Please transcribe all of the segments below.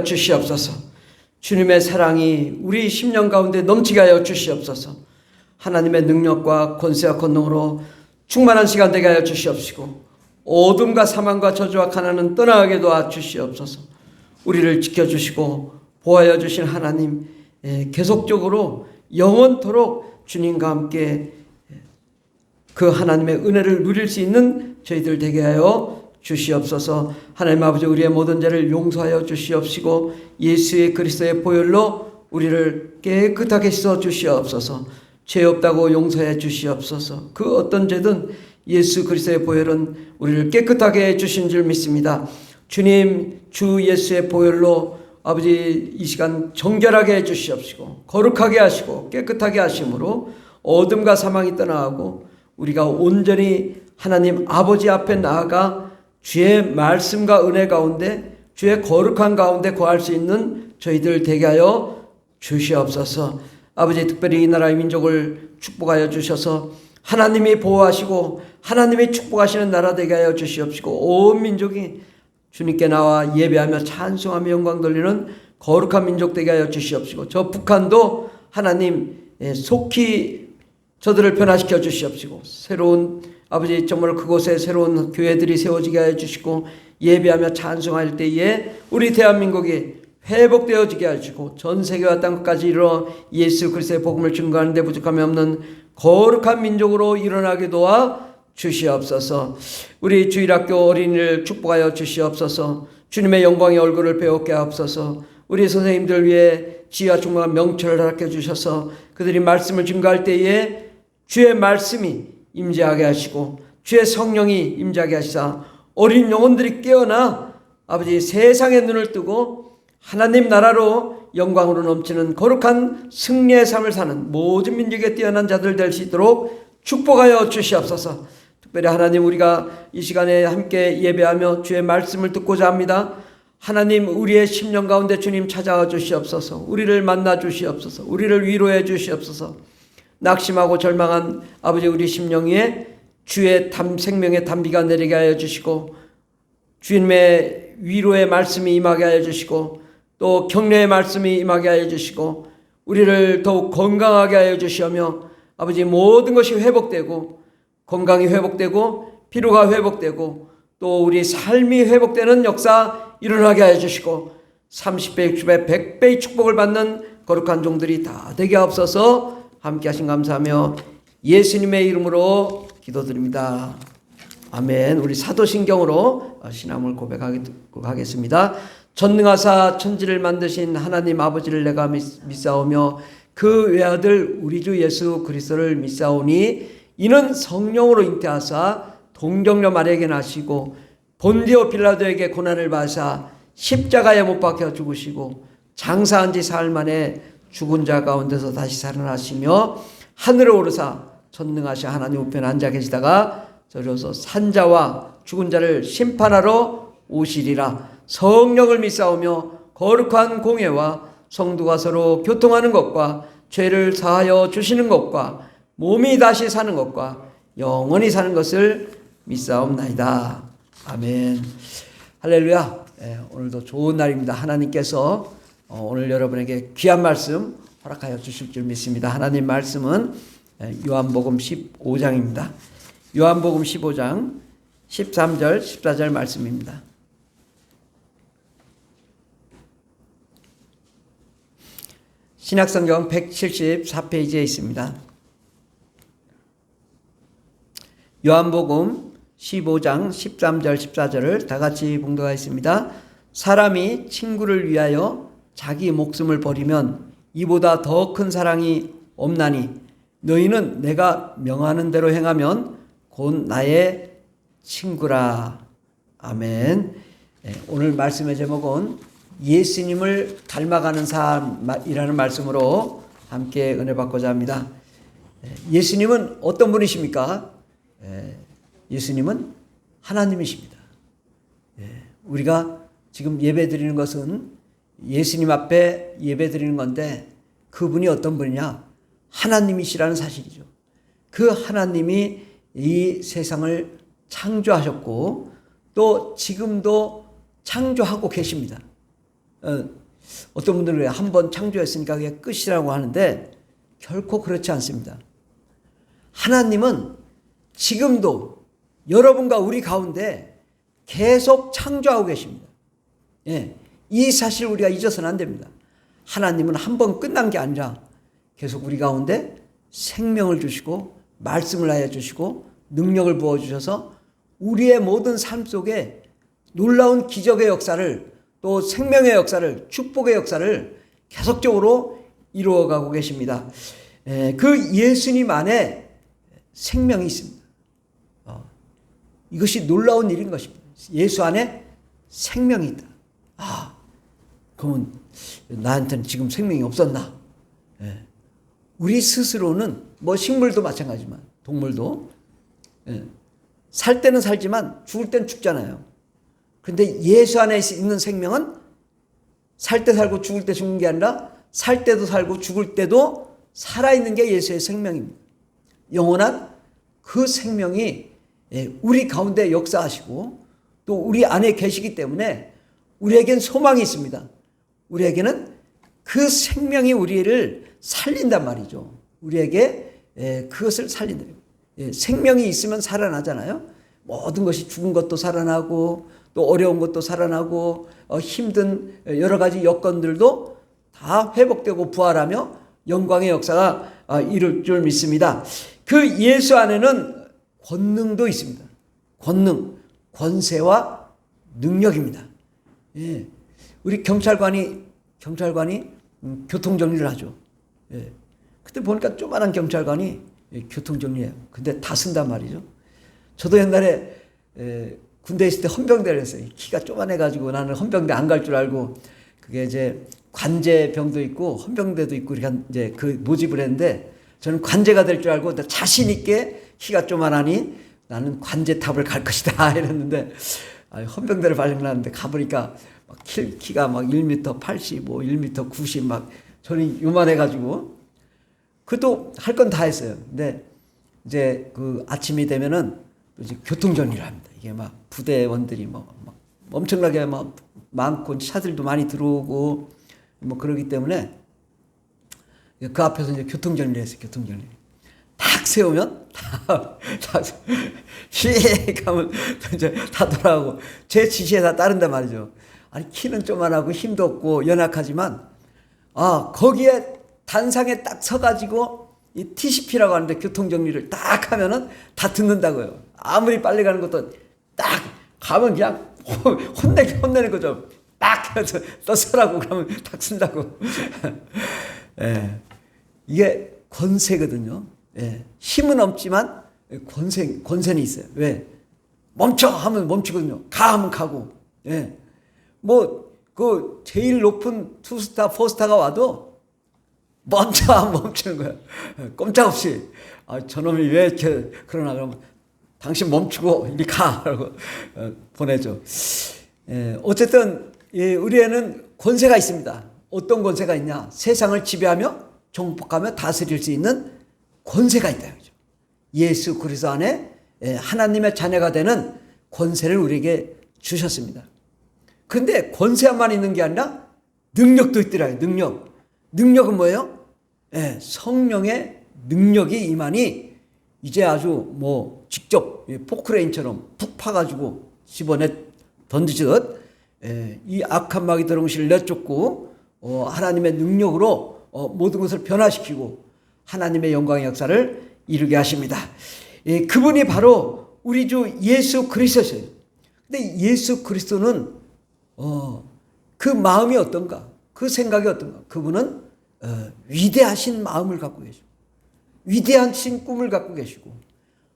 주시옵소서. 주님의 사랑이 우리 심령 가운데 넘치게 하여 주시옵소서. 하나님의 능력과 권세와 권능으로 충만한 시간 되게 하여 주시옵시고, 어둠과 사망과 저주와 가난은 떠나게 도와 주시옵소서. 우리를 지켜주시고 보호하여 주신 하나님, 계속적으로 영원토록 주님과 함께 그 하나님의 은혜를 누릴 수 있는 저희들 되게 하여 주시옵소서. 하나님 아버지, 우리의 모든 죄를 용서하여 주시옵시고 예수의 그리스도의 보혈로 우리를 깨끗하게 씻어 주시옵소서. 죄 없다고 용서해 주시옵소서. 그 어떤 죄든 예수 그리스도의 보혈은 우리를 깨끗하게 해 주신 줄 믿습니다. 주님, 주 예수의 보혈로 아버지 이 시간 정결하게 해 주시옵시고 거룩하게 하시고 깨끗하게 하심으로 어둠과 사망이 떠나가고 우리가 온전히 하나님 아버지 앞에 나아가 주의 말씀과 은혜 가운데 주의 거룩한 가운데 거할 수 있는 저희들 되게 하여 주시옵소서. 아버지, 특별히 이 나라의 민족을 축복하여 주셔서 하나님이 보호하시고 하나님이 축복하시는 나라 되게 하여 주시옵시고 온 민족이 주님께 나와 예배하며 찬송하며 영광 돌리는 거룩한 민족 되게 하여 주시옵시고, 저 북한도 하나님 속히 저들을 변화시켜 주시옵시고, 새로운 아버지 정말 그곳에 새로운 교회들이 세워지게 하여 주시고 예배하며 찬송할 때에 우리 대한민국이 회복되어지게 하시고 전 세계와 땅끝까지 이르러 예수 그리스도의 복음을 증거하는 데 부족함이 없는 거룩한 민족으로 일어나게 도와 주시옵소서. 우리 주일학교 어린이를 축복하여 주시옵소서. 주님의 영광의 얼굴을 배우게 하옵소서. 우리 선생님들 위해 지혜와 충만한 명철을 허락해 주셔서 그들이 말씀을 증거할 때에 주의 말씀이 임재하게 하시고 주의 성령이 임재하게 하시사 어린 영혼들이 깨어나 아버지 세상의 눈을 뜨고 하나님 나라로 영광으로 넘치는 거룩한 승리의 삶을 사는 모든 민족에 뛰어난 자들 될 수 있도록 축복하여 주시옵소서. 특별히 하나님, 우리가 이 시간에 함께 예배하며 주의 말씀을 듣고자 합니다. 하나님, 우리의 심령 가운데 주님 찾아와 주시옵소서. 우리를 만나 주시옵소서. 우리를 위로해 주시옵소서. 낙심하고 절망한 아버지 우리 심령 위에 주의 생명의 담비가 내리게 하여 주시고 주님의 위로의 말씀이 임하게 하여 주시고 또 격려의 말씀이 임하게 하여 주시고 우리를 더욱 건강하게 하여 주시며 아버지 모든 것이 회복되고 건강이 회복되고 피로가 회복되고 또 우리 삶이 회복되는 역사 일어나게 하여 주시고 30배, 60배, 100배의 축복을 받는 거룩한 종들이 다 되게 하옵소서. 함께 하신 감사하며 예수님의 이름으로 기도드립니다. 아멘. 우리 사도신경으로 신앙을 고백하겠습니다. 전능하사 천지를 만드신 하나님 아버지를 내가 믿사오며 그 외아들 우리 주 예수 그리스도를 믿사오니 이는 성령으로 잉태하사 동정녀 마리아에게 나시고 본디오 빌라도에게 고난을 받으사 십자가에 못 박혀 죽으시고 장사한 지 사흘 만에 죽은 자 가운데서 다시 살아나시며 하늘에 오르사 전능하신 하나님 우편에 앉아 계시다가 저리로서 산자와 죽은 자를 심판하러 오시리라. 성령을 믿사오며 거룩한 공예와 성도가 서로 교통하는 것과 죄를 사하여 주시는 것과 몸이 다시 사는 것과 영원히 사는 것을 믿사옵나이다. 아멘. 할렐루야. 오늘도 좋은 날입니다. 하나님께서 오늘 여러분에게 귀한 말씀 허락하여 주실 줄 믿습니다. 하나님 말씀은 요한복음 15장입니다. 요한복음 15장 13절 14절 말씀입니다. 신약성경 174페이지에 있습니다. 요한복음 15장 13절 14절을 다 같이 봉독하겠습니다. 사람이 친구를 위하여 자기 목숨을 버리면 이보다 더 큰 사랑이 없나니 너희는 내가 명하는 대로 행하면 곧 나의 친구라. 아멘. 오늘 말씀의 제목은 예수님을 닮아가는 삶이라는 말씀으로 함께 은혜 받고자 합니다. 예수님은 어떤 분이십니까? 예수님은 하나님이십니다. 우리가 지금 예배 드리는 것은 예수님 앞에 예배 드리는 건데 그분이 어떤 분이냐? 하나님이시라는 사실이죠. 그 하나님이 이 세상을 창조하셨고 또 지금도 창조하고 계십니다. 어떤 분들은 한 번 창조했으니까 그게 끝이라고 하는데 결코 그렇지 않습니다. 하나님은 지금도 여러분과 우리 가운데 계속 창조하고 계십니다. 예, 이 사실 우리가 잊어서는 안 됩니다. 하나님은 한 번 끝난 게 아니라 계속 우리 가운데 생명을 주시고 말씀을 하여 주시고 능력을 부어주셔서 우리의 모든 삶 속에 놀라운 기적의 역사를, 또 생명의 역사를, 축복의 역사를 계속적으로 이루어가고 계십니다. 그 예수님 안에 생명이 있습니다. 이것이 놀라운 일인 것입니다. 예수 안에 생명이 있다. 그러면 나한테는 지금 생명이 없었나? 우리 스스로는 뭐 식물도 마찬가지지만 동물도 살 때는 살지만 죽을 때는 죽잖아요. 그런데 예수 안에 있는 생명은 살 때 살고 죽을 때 죽는 게 아니라 살 때도 살고 죽을 때도 살아있는 게 예수의 생명입니다. 영원한 그 생명이 우리 가운데 역사하시고 또 우리 안에 계시기 때문에 우리에겐 소망이 있습니다. 우리에게는 그 생명이 우리를 살린단 말이죠. 우리에게 그것을 살린다. 생명이 있으면 살아나잖아요. 모든 것이 죽은 것도 살아나고 또 어려운 것도 살아나고 힘든 여러 가지 여건들도 다 회복되고 부활하며 영광의 역사가 이룰 줄 믿습니다. 그 예수 안에는 권능도 있습니다. 권능, 권세와 능력입니다. 우리 경찰관이 교통정리를 하죠. 그때 보니까 조그만한 경찰관이 교통정리해요. 근데 다 쓴단 말이죠. 저도 옛날에 군대에 있을 때 헌병대를 했어요. 키가 조그만해가지고 나는 헌병대 안 갈 줄 알고 그게 이제 관제병도 있고 헌병대도 있고 이렇게 이제 그 모집을 했는데 저는 관제가 될 줄 알고 자신 있게 키가 조그만하니 나는 관제탑을 갈 것이다 이랬는데 헌병대를 발령났는데 가보니까 막 키가 막 1m 85, 1m 90 막 저는 요만해가지고 그것도 할 건 다 했어요. 근데 이제 그 아침이 되면은 이제 교통정리를 합니다. 이게 막 부대원들이 막 엄청나게 막 많고 차들도 많이 들어오고 뭐 그러기 때문에 그 앞에서 이제 교통정리를 했어요. 교통정리. 딱 세우면 휙 가면 이제 다 돌아가고 제 지시에 다 따른단 말이죠. 아니 키는 조그만하고 힘도 없고 연약하지만 거기에 단상에 딱 서가지고 이 TCP라고 하는데 교통정리를 딱 하면은 다 듣는다고요. 아무리 빨리 가는 것도 딱 가면 그냥 혼내는 거죠. 딱 해서 또 서라고 그러면 딱 쓴다고. 이게 권세거든요. 힘은 없지만 권세는 있어요. 왜? 멈춰 하면 멈추거든요. 가 하면 가고. 그 제일 높은 투스타, 포스타가 와도 멈춰 하면 멈추는 거야. 꼼짝없이. 저놈이 왜 이렇게 그러나 그러면 당신 멈추고 이리 가라고 보내죠. 어쨌든 우리에는 권세가 있습니다. 어떤 권세가 있냐? 세상을 지배하며 정복하며 다스릴 수 있는 권세가 있다. 예수 그리스도 안에 하나님의 자녀가 되는 권세를 우리에게 주셨습니다. 그런데 권세만 있는 게 아니라 능력도 있더라고요. 능력은 뭐예요? 성령의 능력이 임하니 이제 아주 직접 포크레인처럼 푹 파가지고 집어내 던지듯 이 악한 마귀 더러운실을 내쫓고 하나님의 능력으로 모든 것을 변화시키고 하나님의 영광의 역사를 이루게 하십니다. 그분이 바로 우리 주 예수 그리스도예요. 근데 예수 그리스도는 그 마음이 어떤가? 그 생각이 어떤가? 그분은 위대하신 마음을 갖고 계시고 위대하신 꿈을 갖고 계시고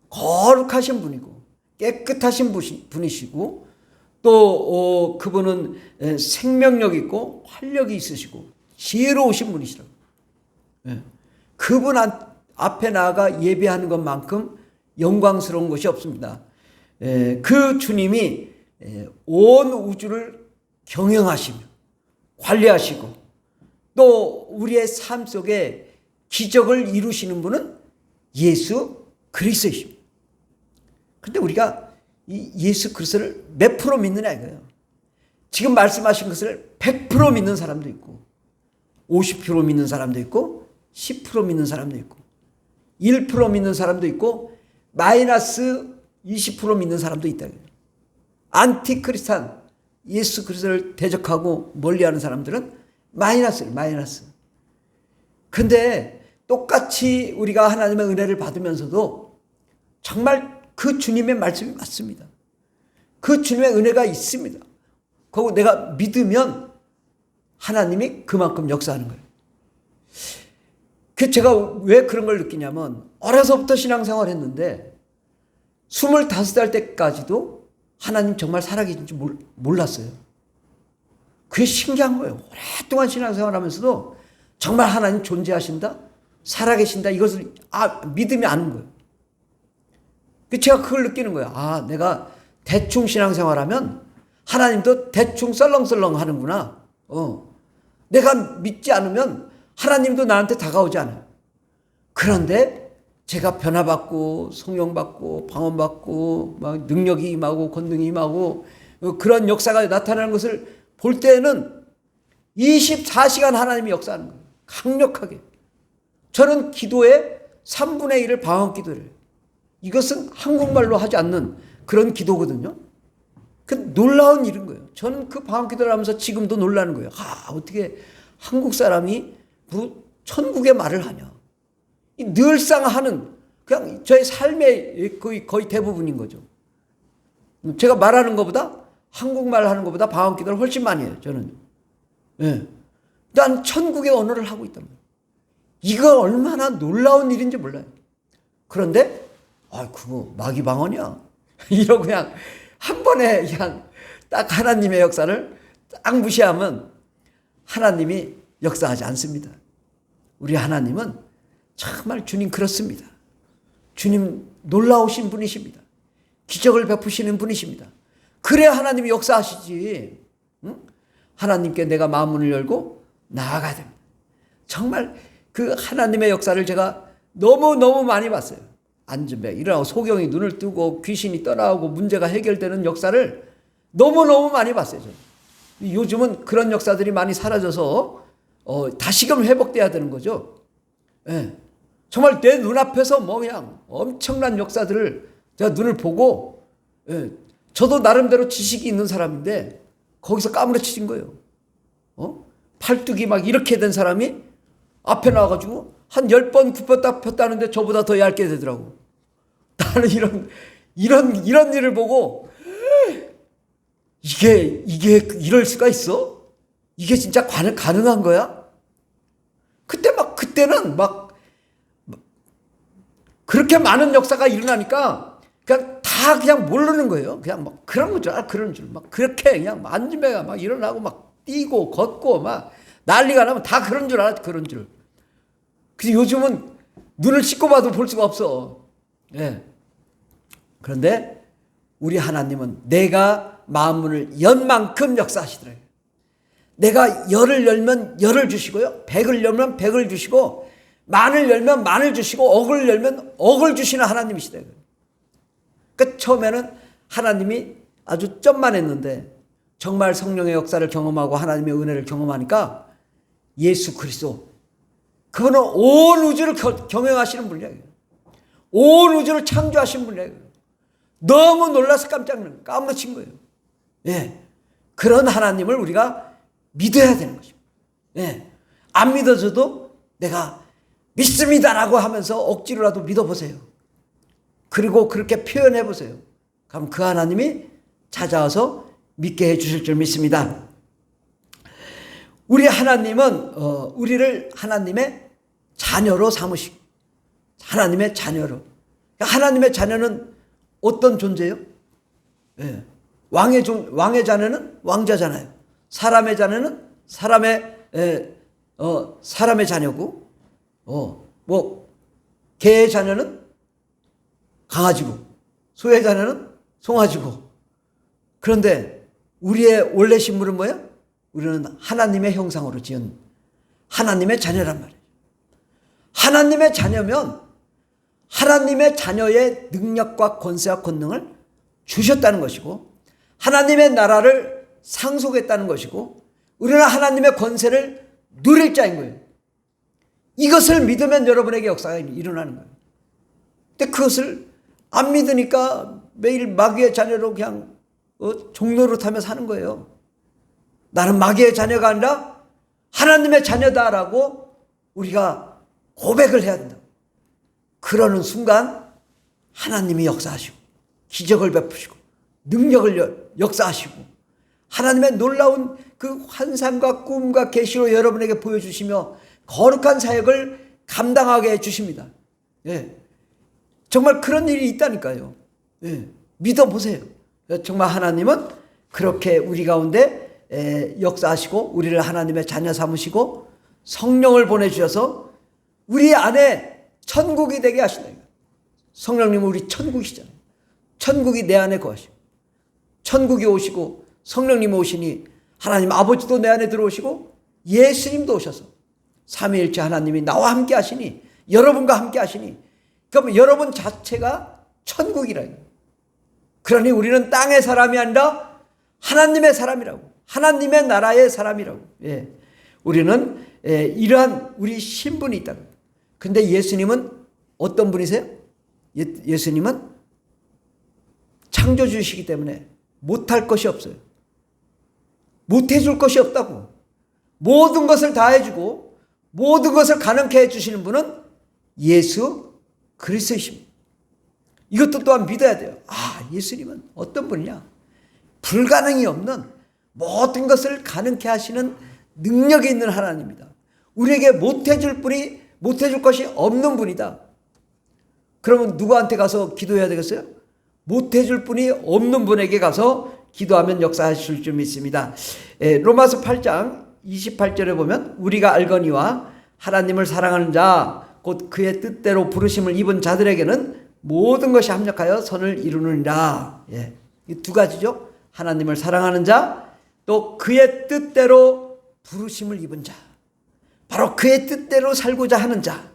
거룩하신 분이고 깨끗하신 분이시고 또 그분은 생명력 있고 활력이 있으시고 지혜로우신 분이시라고. 그분 앞에 나아가 예배하는 것만큼 영광스러운 것이 없습니다. 그 주님이 온 우주를 경영하시며 관리하시고 또 우리의 삶 속에 기적을 이루시는 분은 예수 그리스도이십니다. 그런데 우리가 이 예수 그리스도를 몇 프로 믿느냐 이거예요. 지금 말씀하신 것을 100% 믿는 사람도 있고 50% 믿는 사람도 있고 10% 믿는 사람도 있고 1% 믿는 사람도 있고 마이너스 20% 믿는 사람도 있다. 안티크리스찬, 예수 그리스도를 대적하고 멀리하는 사람들은 마이너스예요. 마이너스. 근데 똑같이 우리가 하나님의 은혜를 받으면서도 정말 그 주님의 말씀이 맞습니다. 그 주님의 은혜가 있습니다. 그리고 내가 믿으면 하나님이 그만큼 역사하는 거예요. 제가 왜 그런 걸 느끼냐면 어려서부터 신앙생활을 했는데 25살 때까지도 하나님 정말 살아계신지 몰랐어요. 그게 신기한 거예요. 오랫동안 신앙생활 하면서도 정말 하나님 존재하신다? 살아계신다? 이것을 믿으면 아는 거예요. 제가 그걸 느끼는 거예요. 내가 대충 신앙생활하면 하나님도 대충 썰렁썰렁 하는구나. 내가 믿지 않으면 하나님도 나한테 다가오지 않아요. 그런데 제가 변화받고 성령받고 방언받고 막 능력이 임하고 권능이 임하고 그런 역사가 나타나는 것을 볼 때는 24시간 하나님이 역사하는 거예요. 강력하게. 저는 기도의 3분의 1을 방언 기도를 해요. 이것은 한국말로 하지 않는 그런 기도거든요. 그 놀라운 일인 거예요. 저는 그 방언 기도를 하면서 지금도 놀라는 거예요. 어떻게 한국 사람이 천국의 말을 하냐. 늘상 하는 그냥 저의 삶의 거의 대부분인 거죠. 제가 말하는 것보다 한국말 하는 것보다 방언 기도를 훨씬 많이 해요. 저는. 난 천국의 언어를 하고 있단 말이에요. 이거 얼마나 놀라운 일인지 몰라요. 그런데 그거 마귀 방언이야. 이러고 그냥 한 번에 그냥 딱 하나님의 역사를 딱 무시하면 하나님이 역사하지 않습니다. 우리 하나님은 정말 주님 그렇습니다. 주님 놀라우신 분이십니다. 기적을 베푸시는 분이십니다. 그래야 하나님이 역사하시지. 하나님께 내가 마음문을 열고 나아가야 됩니다. 정말 그 하나님의 역사를 제가 너무너무 많이 봤어요. 안전벨 일어나고 소경이 눈을 뜨고 귀신이 떠나오고 문제가 해결되는 역사를 너무너무 많이 봤어요. 저는. 요즘은 그런 역사들이 많이 사라져서 다시금 회복돼야 되는 거죠. 정말 내 눈앞에서 그냥 엄청난 역사들을 제가 눈을 보고 저도 나름대로 지식이 있는 사람인데 거기서 까무러치진 거예요. 팔뚝이 막 이렇게 된 사람이 앞에 나와가지고 한 10번 굽혔다 폈다는데 저보다 더 얇게 되더라고. 나는 이런 일을 보고 이게 이럴 수가 있어? 이게 진짜 가능한 거야? 그때는 그렇게 많은 역사가 일어나니까 그냥 모르는 거예요. 그냥 그런 줄 알아, 그런 줄. 그렇게 그냥 만지매가 일어나고 뛰고 걷고 난리가 나면 다 그런 줄 알아, 그런 줄. 근데 요즘은 눈을 씻고 봐도 볼 수가 없어. 그런데 우리 하나님은 내가 마음문을 연 만큼 역사하시더라고요. 내가 열을 열면 열을 주시고요. 백을 열면 백을 주시고 만을 열면 만을 주시고 억을 열면 억을 주시는 하나님이시더라고요. 처음에는 하나님이 아주 점만 했는데 정말 성령의 역사를 경험하고 하나님의 은혜를 경험하니까 예수 그리스도 그분은 온 우주를 경영하시는 분이에요. 온 우주를 창조하신 분이에요. 너무 놀라서 깜짝 까무러친 거예요. 그런 하나님을 우리가 믿어야 되는 것입니다. 안 믿어져도 내가 믿습니다라고 하면서 억지로라도 믿어보세요. 그리고 그렇게 표현해 보세요. 그럼 그 하나님이 찾아와서 믿게 해주실 줄 믿습니다. 우리 하나님은 우리를 하나님의 자녀로 삼으시고 하나님의 자녀로. 하나님의 자녀는 어떤 존재예요? 왕의 자녀는 왕자잖아요. 사람의 자녀는 사람의 자녀고, 개의 자녀는 강아지고, 소의 자녀는 송아지고. 그런데 우리의 원래 신분은 뭐예요? 우리는 하나님의 형상으로 지은 하나님의 자녀란 말이에요. 하나님의 자녀면 하나님의 자녀의 능력과 권세와 권능을 주셨다는 것이고 하나님의 나라를 상속했다는 것이고 우리는 하나님의 권세를 누릴 자인 거예요. 이것을 믿으면 여러분에게 역사가 일어나는 거예요. 근데 그것을 안 믿으니까 매일 마귀의 자녀로 그냥 종로로 타며 사는 거예요. 나는 마귀의 자녀가 아니라 하나님의 자녀다라고 우리가 고백을 해야 된다. 그러는 순간 하나님이 역사하시고 기적을 베푸시고 능력을 역사하시고 하나님의 놀라운 그 환상과 꿈과 계시로 여러분에게 보여주시며 거룩한 사역을 감당하게 해주십니다. 예. 정말 그런 일이 있다니까요. 예. 믿어보세요. 정말 하나님은 그렇게 우리 가운데 역사하시고 우리를 하나님의 자녀 삼으시고 성령을 보내주셔서 우리 안에 천국이 되게 하신다. 성령님은 우리 천국이시잖아요. 천국이 내 안에 거하시고 천국이 오시고 성령님 오시니 하나님 아버지도 내 안에 들어오시고 예수님도 오셔서 삼위일체 하나님이 나와 함께 하시니 여러분과 함께 하시니 그러면 여러분 자체가 천국이라. 그러니 우리는 땅의 사람이 아니라 하나님의 사람이라고, 하나님의 나라의 사람이라고. 예. 우리는 이러한 우리 신분이 있다. 근데 예수님은 어떤 분이세요? 예수님은 창조주이시기 때문에 못할 것이 없어요. 못해줄 것이 없다고. 모든 것을 다 해주고 모든 것을 가능케 해주시는 분은 예수 그리스도이십니다. 이것도 또한 믿어야 돼요. 아, 예수님은 어떤 분이냐? 불가능이 없는 모든 것을 가능케 하시는 능력이 있는 하나님입니다. 우리에게 못해줄 것이 없는 분이다. 그러면 누구한테 가서 기도해야 되겠어요? 못해줄 분이 없는 분에게 가서 기도하면 역사하실 줄 믿습니다. 로마서 8장 28절에 보면 우리가 알거니와 하나님을 사랑하는 자 곧 그의 뜻대로 부르심을 입은 자들에게는 모든 것이 합력하여 선을 이루느니라. 예. 이 두 가지죠. 하나님을 사랑하는 자, 또 그의 뜻대로 부르심을 입은 자. 바로 그의 뜻대로 살고자 하는 자.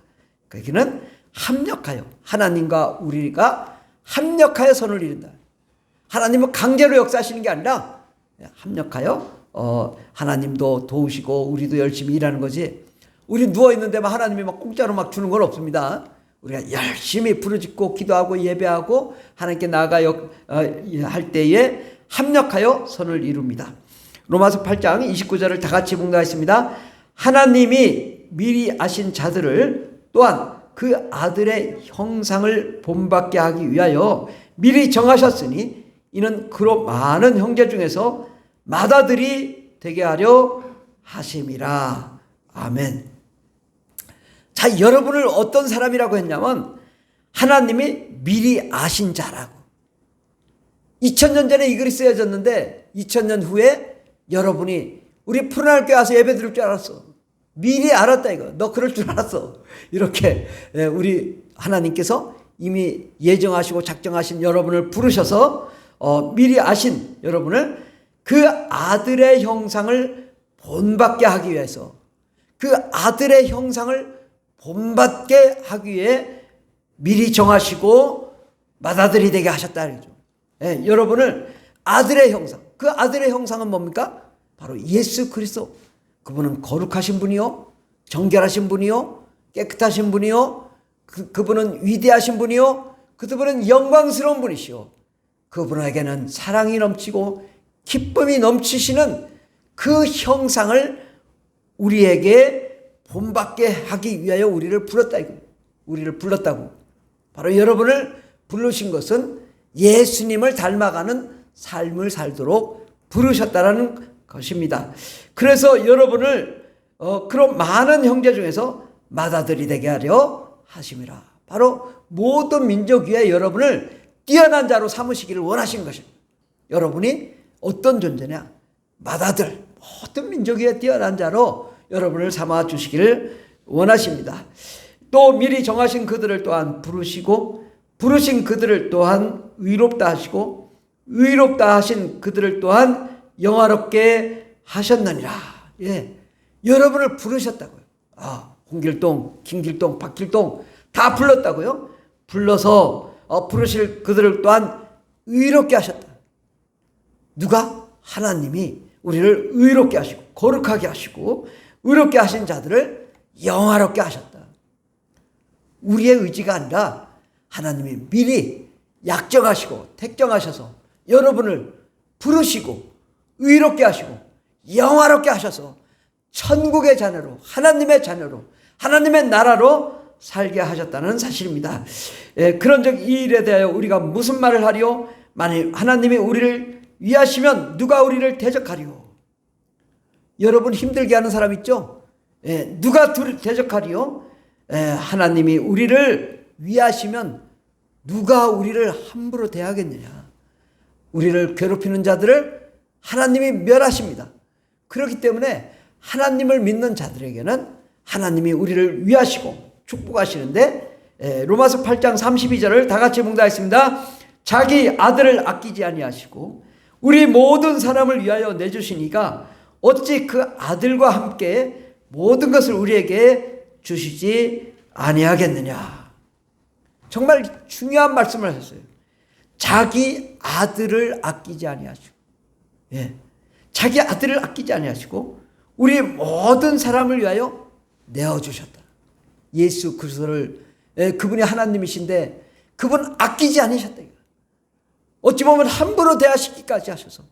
거기는 합력하여, 하나님과 우리가 합력하여 선을 이룬다. 하나님은 강제로 역사하시는 게 아니라 합력하여 하나님도 도우시고 우리도 열심히 일하는 거지. 우리 누워있는데만 하나님이 막 공짜로 막 주는 건 없습니다. 우리가 열심히 부르짖고 기도하고 예배하고 하나님께 나아가 할 때에 합력하여 선을 이룹니다. 로마서 8장 29절을 다 같이 봉독하겠습니다. 하나님이 미리 아신 자들을 또한 그 아들의 형상을 본받게 하기 위하여 미리 정하셨으니 이는 그로 많은 형제 중에서 맏아들이 되게 하려 하심이라. 아멘. 자, 여러분을 어떤 사람이라고 했냐면 하나님이 미리 아신 자라고. 2000년 전에 이 글이 쓰여졌는데 2000년 후에 여러분이 우리 푸른하늘 교회 와서 예배 드릴 줄 알았어. 미리 알았다 이거. 너 그럴 줄 알았어. 이렇게 우리 하나님께서 이미 예정하시고 작정하신 여러분을 부르셔서 미리 아신 여러분을 그 아들의 형상을 본받게 하기 위해서 그 아들의 형상을 본받게 하기 위해 미리 정하시고 맏아들이 되게 하셨다 그러죠. 예, 여러분을 아들의 형상, 그 아들의 형상은 뭡니까? 바로 예수 그리스도. 그분은 거룩하신 분이요, 정결하신 분이요, 깨끗하신 분이요, 그분은 위대하신 분이요, 그분은 영광스러운 분이시요, 그분에게는 사랑이 넘치고 기쁨이 넘치시는 그 형상을 우리에게 본받게 하기 위하여 우리를 불렀다. 우리를 불렀다고. 바로 여러분을 부르신 것은 예수님을 닮아가는 삶을 살도록 부르셨다라는 것입니다. 그래서 여러분을 그런 많은 형제 중에서 맏아들이 되게 하려 하심이라. 바로 모든 민족 위에 여러분을 뛰어난 자로 삼으시기를 원하신 것입니다. 여러분이 어떤 존재냐? 맏아들, 모든 민족 위에 뛰어난 자로 여러분을 삼아 주시기를 원하십니다. 또 미리 정하신 그들을 또한 부르시고 부르신 그들을 또한 의롭다 하시고 의롭다 하신 그들을 또한 영화롭게 하셨느니라. 예, 여러분을 부르셨다고요. 아, 홍길동, 김길동, 박길동 다 불렀다고요. 불러서 부르실 그들을 또한 의롭게 하셨다. 누가? 하나님이 우리를 의롭게 하시고 거룩하게 하시고 의롭게 하신 자들을 영화롭게 하셨다. 우리의 의지가 아니라 하나님이 미리 약정하시고 택정하셔서 여러분을 부르시고 의롭게 하시고 영화롭게 하셔서 천국의 자녀로 하나님의 자녀로 하나님의 나라로 살게 하셨다는 사실입니다. 그런 이 일에 대하여 우리가 무슨 말을 하리요? 만일 하나님이 우리를 위하시면 누가 우리를 대적하리요? 여러분 힘들게 하는 사람 있죠? 누가 대적하리요? 하나님이 우리를 위하시면 누가 우리를 함부로 대하겠느냐? 우리를 괴롭히는 자들을 하나님이 멸하십니다. 그렇기 때문에 하나님을 믿는 자들에게는 하나님이 우리를 위하시고 축복하시는데, 로마서 8장 32절을 다 같이 묵상하겠습니다. 자기 아들을 아끼지 아니하시고 우리 모든 사람을 위하여 내주시니까 어찌 그 아들과 함께 모든 것을 우리에게 주시지 아니하겠느냐. 정말 중요한 말씀을 하셨어요. 자기 아들을 아끼지 아니하시고, 자기 아들을 아끼지 아니하시고 우리 모든 사람을 위하여 내어주셨다. 예수 그리스도를, 그분이 하나님이신데 그분 아끼지 않으셨다. 어찌 보면 함부로 대하시기까지 하셔서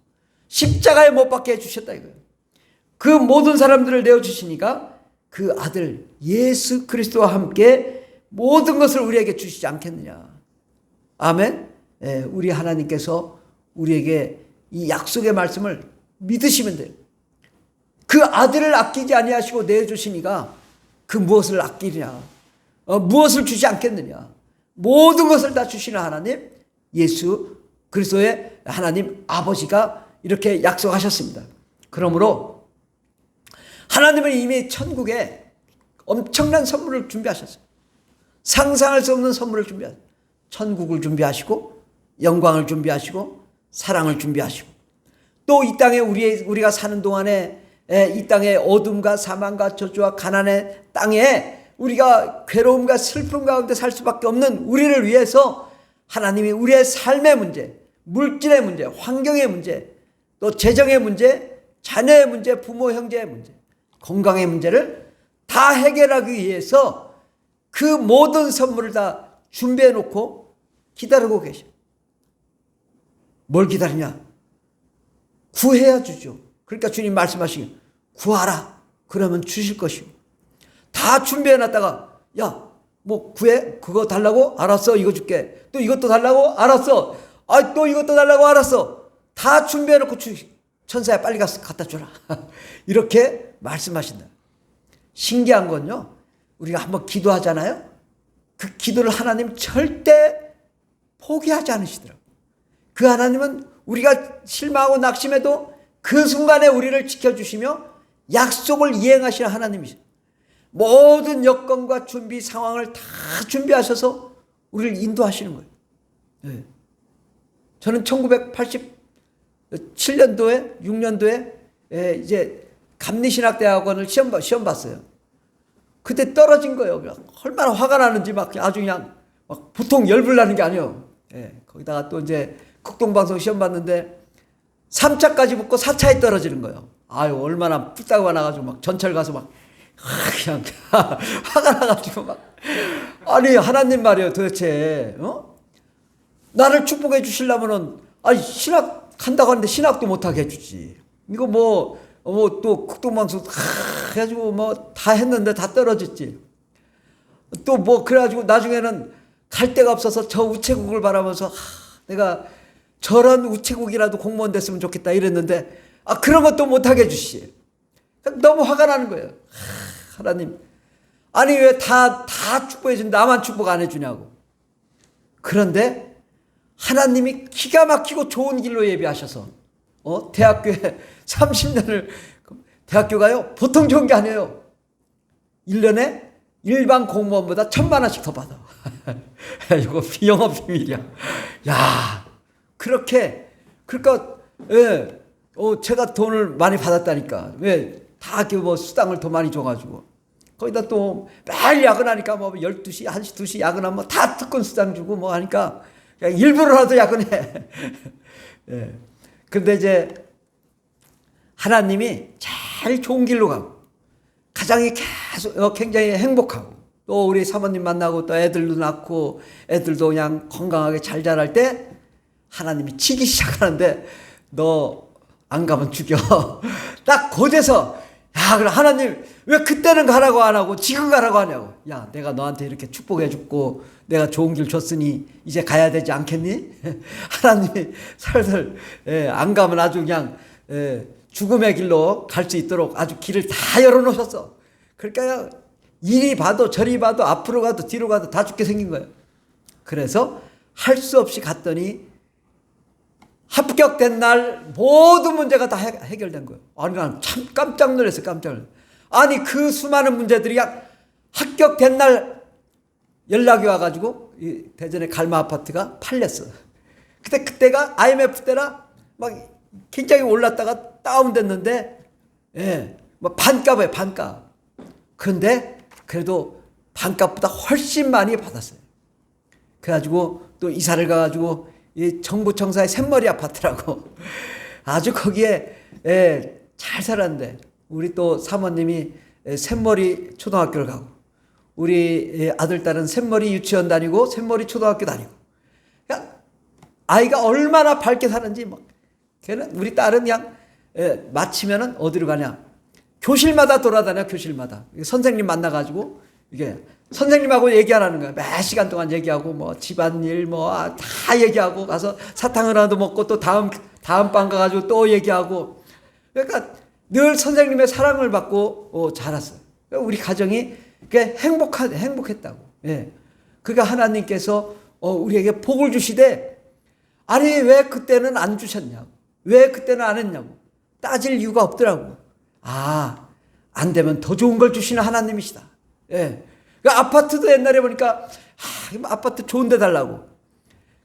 십자가에 못 박게 해주셨다 이거예요. 그 모든 사람들을 내어주시니까 그 아들 예수 그리스도와 함께 모든 것을 우리에게 주시지 않겠느냐. 아멘. 우리 하나님께서 우리에게 이 약속의 말씀을 믿으시면 돼요. 그 아들을 아끼지 아니하시고 내어주시니까 그 무엇을 아끼느냐, 무엇을 주지 않겠느냐. 모든 것을 다 주시는 하나님 예수 그리스도의 하나님 아버지가 이렇게 약속하셨습니다. 그러므로 하나님은 이미 천국에 엄청난 선물을 준비하셨어요. 상상할 수 없는 선물을 준비하셨어요. 천국을 준비하시고 영광을 준비하시고 사랑을 준비하시고 또 이 땅에 우리가 사는 동안에 이 땅의 어둠과 사망과 저주와 가난의 땅에 우리가 괴로움과 슬픔 가운데 살 수밖에 없는 우리를 위해서 하나님이 우리의 삶의 문제, 물질의 문제, 환경의 문제, 또 재정의 문제, 자녀의 문제, 부모 형제의 문제, 건강의 문제를 다 해결하기 위해서 그 모든 선물을 다 준비해 놓고 기다리고 계셔. 뭘 기다리냐? 구해야 주죠. 그러니까 주님 말씀하시기 구하라. 그러면 주실 것이고. 다 준비해 놨다가 야, 뭐 구해? 그거 달라고? 알았어. 이거 줄게. 또 이것도 달라고? 알았어. 아, 또 이것도 달라고? 알았어. 다 준비해 놓고 천사야 빨리 가서 갖다 줘라. 이렇게 말씀하신다. 신기한 건요. 우리가 한번 기도하잖아요. 그 기도를 하나님 절대 포기하지 않으시더라고요. 그 하나님은 우리가 실망하고 낙심해도 그 순간에 우리를 지켜주시며 약속을 이행하시는 하나님이세요. 모든 여건과 준비 상황을 다 준비하셔서 우리를 인도하시는 거예요. 네. 저는 1987년도에 6년도에 이제 감리신학대학원을 시험 봤어요. 그때 떨어진 거예요. 얼마나 화가 나는지 막 아주 그냥 막 보통 열불 나는 게 아니에요. 거기다가 또 이제 국동방송 시험 봤는데 3차까지 붙고 4차에 떨어지는 거예요. 아유, 얼마나 뿔따구가 나가지고 막 전철 가서 막 그냥 화가 나가지고 막 아니 하나님 말이에요. 도대체 나를 축복해 주시려면은 아니 신학 한다고 하는데 신학도 못하게 해주지. 이거 뭐 또 국동방송 해가지고 뭐 다 했는데 다 떨어졌지. 또 뭐 그래가지고 나중에는 갈 데가 없어서 저 우체국을 바라면서 내가 저런 우체국이라도 공무원 됐으면 좋겠다 이랬는데 그런 것도 못하게 해주시. 너무 화가 나는 거예요. 하나님 아니 왜 다 축복해 준 나만 축복 안 해주냐고. 그런데 하나님이 기가 막히고 좋은 길로 예비하셔서 대학교에 30년을 대학교가요 보통 좋은 게 아니에요. 1년에 일반 공무원보다 1,000만 원씩 더 받아. 이거 영업 비밀이야. 야, 그렇게 그러니까 제가 돈을 많이 받았다니까. 왜 다 뭐 수당을 더 많이 줘가지고 거기다 또 매일 야근하니까 뭐 12시, 1시, 2시 야근하면 다 특권 수당 주고 뭐 하니까 그냥 일부러라도 야근해. 그런데 이제 하나님이 제일 좋은 길로 가고 가정이 계속 굉장히 행복하고 또 우리 사모님 만나고 또 애들도 낳고 애들도 그냥 건강하게 잘 자랄 때 하나님이 치기 시작하는데 너 안 가면 죽여. 딱 곧에서 야, 그래 하나님 왜 그때는 가라고 안 하고 지금 가라고 하냐고. 야, 내가 너한테 이렇게 축복해 줬고 내가 좋은 길 줬으니 이제 가야 되지 않겠니? 하나님이 살살 안 가면 아주 그냥 죽음의 길로 갈 수 있도록 아주 길을 다 열어놓으셨어. 그러니까 이리 봐도 저리 봐도 앞으로 가도 뒤로 가도 다 죽게 생긴 거예요. 그래서 할 수 없이 갔더니 합격된 날 모든 문제가 다 해결된 거예요. 아니 난 참 깜짝 놀랐어요. 깜짝 놀랐어요. 아니 그 수많은 문제들이 합격된 날 연락이 와가지고 이 대전의 갈마 아파트가 팔렸어. 그때가 IMF 때라 막 굉장히 올랐다가 다운됐는데 뭐 반값이에요. 반값. 그런데 그래도 반값보다 훨씬 많이 받았어요. 그래가지고 또 이사를 가가지고 이 정부청사의 샘머리 아파트라고 아주 거기에 잘 살았는데 우리 또 사모님이 샘머리 초등학교를 가고 우리 아들 딸은 샘머리 유치원 다니고 샘머리 초등학교 다니고 그냥 아이가 얼마나 밝게 사는지 막 걔는 우리 딸은 그냥 마치면은 어디로 가냐 교실마다 돌아다녀. 교실마다 선생님 만나가지고 이게 선생님하고 얘기 안 하는 거야. 몇 시간 동안 얘기하고 뭐 집안일 뭐 다 얘기하고 가서 사탕을 하나 먹고 또 다음 방 가가지고 또 얘기하고 그러니까 늘 선생님의 사랑을 받고 자랐어요. 그러니까 우리 가정이 행복했다고. 예. 그러니까 하나님께서 우리에게 복을 주시되 아니 왜 그때는 안 주셨냐고 왜 그때는 안 했냐고 따질 이유가 없더라고. 안 되면 더 좋은 걸 주시는 하나님이시다. 예. 그러니까 아파트도 옛날에 보니까 아파트 좋은 데 달라고.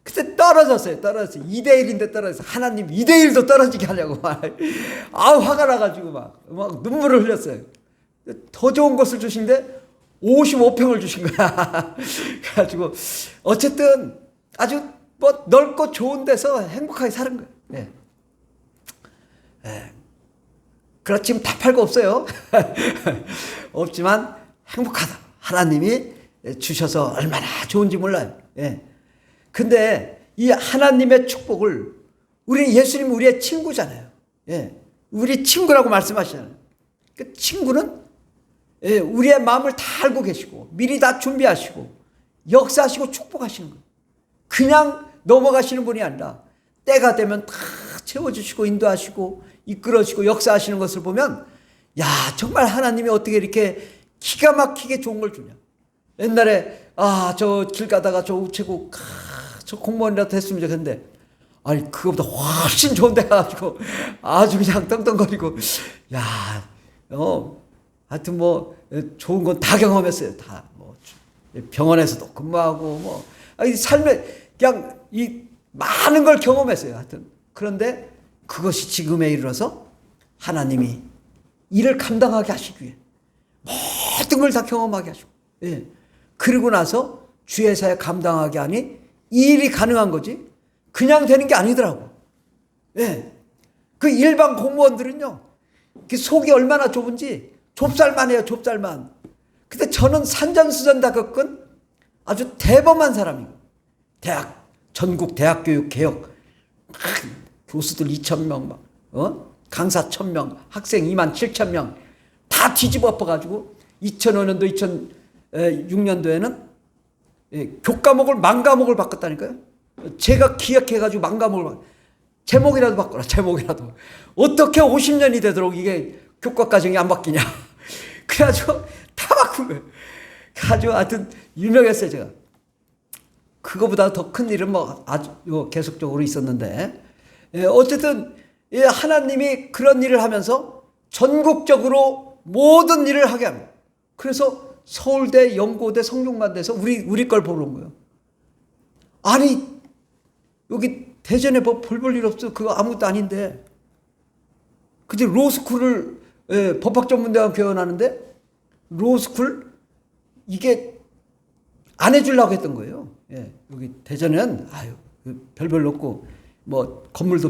그때 떨어졌어요. 2대1인데 떨어졌어요. 하나님 2대1도 떨어지게 하려고 막. 화가 나가지고 막 눈물을 흘렸어요. 더 좋은 것을 주신데 55평을 주신 거야. 그래가지고 어쨌든 아주 뭐 넓고 좋은 데서 행복하게 사는 거예요. 네. 그렇지만 다 팔고 없어요. 없지만 행복하다. 하나님이 주셔서 얼마나 좋은지 몰라요. 예. 근데 이 하나님의 축복을 우리 예수님 우리의 친구잖아요. 예. 우리 친구라고 말씀하시잖아요. 그 친구는 우리의 마음을 다 알고 계시고 미리 다 준비하시고 역사하시고 축복하시는 거예요. 그냥 넘어가시는 분이 아니라 때가 되면 다 채워주시고 인도하시고 이끌어주시고 역사하시는 것을 보면 야 정말 하나님이 어떻게 이렇게 기가 막히게 좋은 걸 주냐. 옛날에 저 길 가다가 저 우체국 저 공무원이라도 했으면 좋겠는데 아니 그거보다 훨씬 좋은 데 가가지고 아주 그냥 떵떵거리고 하여튼 뭐 좋은 건 다 경험했어요. 다 뭐 병원에서도 근무하고 뭐 삶에 그냥 이 많은 걸 경험했어요. 하여튼 그런데 그것이 지금에 이르러서 하나님이 일을 감당하게 하시기 위해 모든 걸 다 경험하게 하시고 그리고 나서 주의 사역 감당하게 하니 이 일이 가능한 거지 그냥 되는 게 아니더라고. 그 일반 공무원들은요 그 속이 얼마나 좁은지 좁쌀만 해요. 좁쌀만. 근데 저는 산전수전 다 겪은 아주 대범한 사람이고 전국 대학교육 개혁 교수들 2,000명 강사 1,000명 학생 27,000명 다 뒤집어 엎어가지고 2005년도 2006년도에는 교과목을 만과목을 바꿨다니까요. 제가 기억해가지고 만과목을 제목이라도 바꿔라. 제목이라도. 어떻게 50년이 되도록 이게 교과과정이 안 바뀌냐. 그래가지고 다 바꾼 거예요. 아주 하여튼 유명했어요. 제가. 그거보다 더 큰 일은 뭐 아주 계속적으로 있었는데 어쨌든 하나님이 그런 일을 하면서 전국적으로 모든 일을 하게 합니다. 그래서 서울대, 연고대, 성균관대에서 우리 걸 보러 온 거예요. 아니 여기 대전에 뭐 볼 일 없어. 그거 아무것도 아닌데. 근데 로스쿨을 법학전문대가 개원하는데 로스쿨 이게 안 해주려고 했던 거예요. 여기 대전은 별별 없고 뭐 건물도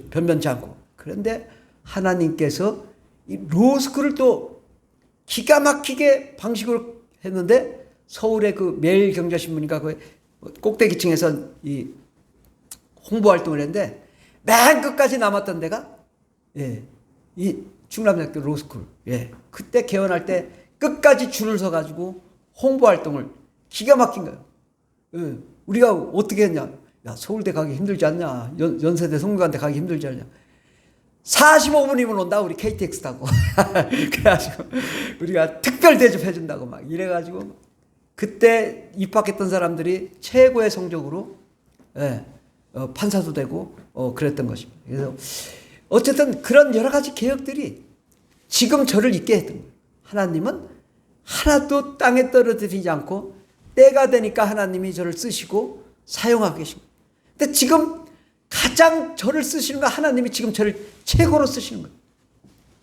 변변치 않고. 그런데 하나님께서 이 로스쿨을 또 기가 막히게 방식으로 했는데, 서울의 그 매일경제신문인가 그 꼭대기층에서 이 홍보 활동을 했는데 맨 끝까지 남았던 데가 이 충남대학교 로스쿨. 그때 개원할 때 끝까지 줄을 서 가지고 홍보 활동을 기가 막힌 거예요. 우리가 어떻게 했냐? 야, 서울대 가기 힘들지 않냐? 연세대 성균관대 가기 힘들지 않냐? 45분이면 온다, 우리 KTX 타고. 그래가지고 우리가 특별 대접해준다고 막 이래가지고 그때 입학했던 사람들이 최고의 성적으로 판사도 되고 그랬던 것입니다. 그래서 어쨌든 그런 여러 가지 개혁들이 지금 저를 있게 했던 거예요. 하나님은 하나도 땅에 떨어뜨리지 않고 때가 되니까 하나님이 저를 쓰시고 사용하고 계십니다. 근데 지금 가장 저를 쓰시는 거, 하나님이 지금 저를 최고로 쓰시는 거예요.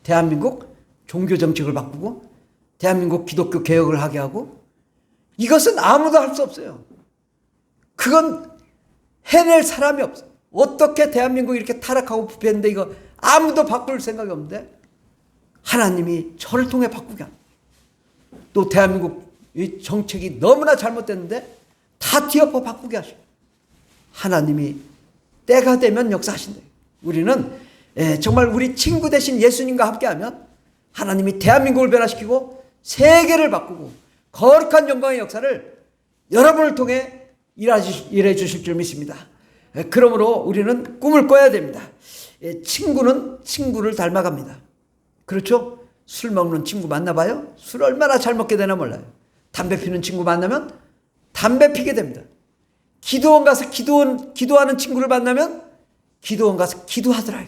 대한민국 종교 정책을 바꾸고 대한민국 기독교 개혁을 하게 하고, 이것은 아무도 할 수 없어요. 그건 해낼 사람이 없어. 어떻게 대한민국이 이렇게 타락하고 부패했는데 이거 아무도 바꿀 생각이 없는데 하나님이 저를 통해 바꾸게 합니다. 또 대한민국 이 정책이 너무나 잘못됐는데 다 뒤엎어 바꾸게 하시고, 하나님이 때가 되면 역사하신다. 우리는 정말 우리 친구 대신 예수님과 함께하면 하나님이 대한민국을 변화시키고 세계를 바꾸고 거룩한 영광의 역사를 여러분을 통해 일해 주실 줄 믿습니다. 그러므로 우리는 꿈을 꿔야 됩니다. 친구는 친구를 닮아갑니다. 그렇죠? 술 먹는 친구 만나봐요? 술 얼마나 잘 먹게 되나 몰라요. 담배 피는 친구 만나면 담배 피게 됩니다. 기도원 가서 기도하는 친구를 만나면 기도원 가서 기도하더라.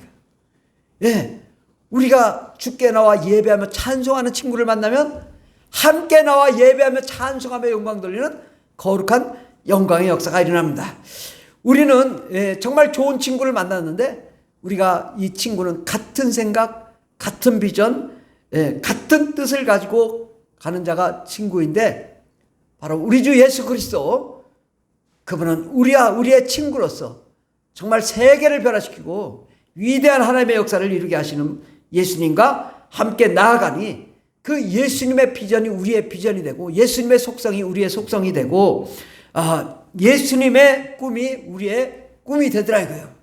우리가 주께 나와 예배하며 찬송하는 친구를 만나면 함께 나와 예배하며 찬송하며 영광 돌리는 거룩한 영광의 역사가 일어납니다. 우리는 정말 좋은 친구를 만났는데, 우리가 이 친구는 같은 생각, 같은 비전, 같은 뜻을 가지고 가는 자가 친구인데, 바로 우리 주 예수 그리스도, 그분은 우리의 친구로서 정말 세계를 변화시키고 위대한 하나님의 역사를 이루게 하시는 예수님과 함께 나아가니, 그 예수님의 비전이 우리의 비전이 되고 예수님의 속성이 우리의 속성이 되고 예수님의 꿈이 우리의 꿈이 되더라 이거예요.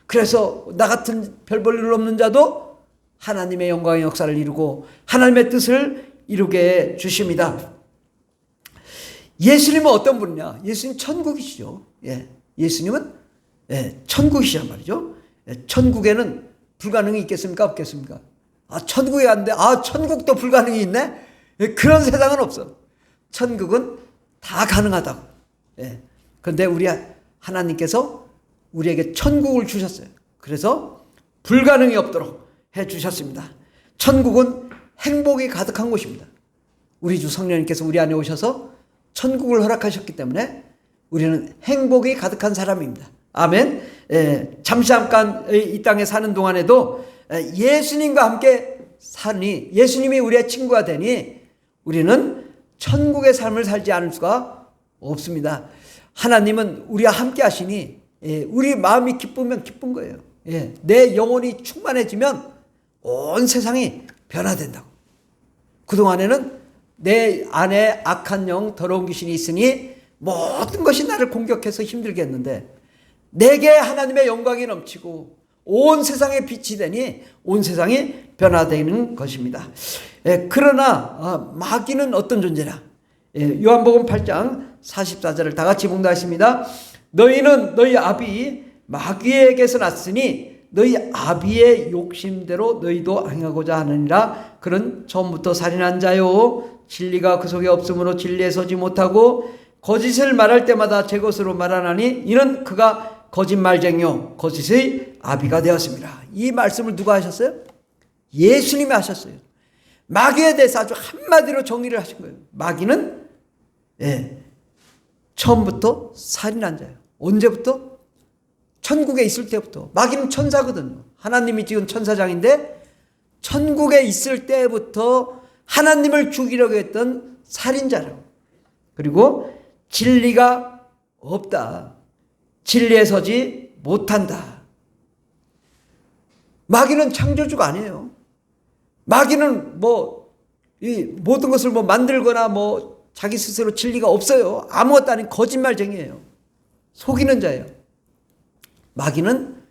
그래서 나 같은 별 볼 일 없는 자도 하나님의 영광의 역사를 이루고 하나님의 뜻을 이루게 해 주십니다. 예수님은 어떤 분이냐? 예수님 천국이시죠. 예수님은 천국이시란 말이죠. 천국에는 불가능이 있겠습니까? 없겠습니까? 천국에 갔는데 천국도 불가능이 있네? 그런 세상은 없어. 천국은 다 가능하다고. 그런데 우리 하나님께서 우리에게 천국을 주셨어요. 그래서 불가능이 없도록 해 주셨습니다. 천국은 행복이 가득한 곳입니다. 우리 주 성령님께서 우리 안에 오셔서 천국을 허락하셨기 때문에 우리는 행복이 가득한 사람입니다. 아멘. 잠깐 이 땅에 사는 동안에도 예수님과 함께 사니, 예수님이 우리의 친구가 되니 우리는 천국의 삶을 살지 않을 수가 없습니다. 하나님은 우리와 함께 하시니 우리 마음이 기쁘면 기쁜 거예요. 내 영혼이 충만해지면 온 세상이 변화된다고. 그동안에는 내 안에 악한 영, 더러운 귀신이 있으니 모든 것이 나를 공격해서 힘들게 했는데, 내게 하나님의 영광이 넘치고 온 세상에 빛이 되니 온 세상이 변화되는 것입니다. 그러나 마귀는 어떤 존재냐? 요한복음 8장 44절을 다 같이 봉독하십니다. 너희는 너희 아비 마귀에게서 났으니 너희 아비의 욕심대로 너희도 행하고자 하느니라. 그는 처음부터 살인한 자요, 진리가 그 속에 없으므로 진리에 서지 못하고 거짓을 말할 때마다 제 것으로 말하나니 이는 그가 거짓말쟁이요 거짓의 아비가 되었습니다. 이 말씀을 누가 하셨어요? 예수님이 하셨어요. 마귀에 대해서 아주 한마디로 정의를 하신 거예요. 마귀는 처음부터 살인한 자예요. 언제부터? 천국에 있을 때부터. 마귀는 천사거든요. 하나님이 지은 천사장인데 천국에 있을 때부터 하나님을 죽이려고 했던 살인자라고. 그리고 진리가 없다. 진리에 서지 못한다. 마귀는 창조주가 아니에요. 마귀는 이 모든 것을 만들거나 자기 스스로 진리가 없어요. 아무것도 아닌 거짓말쟁이에요. 속이는 자예요. 마귀는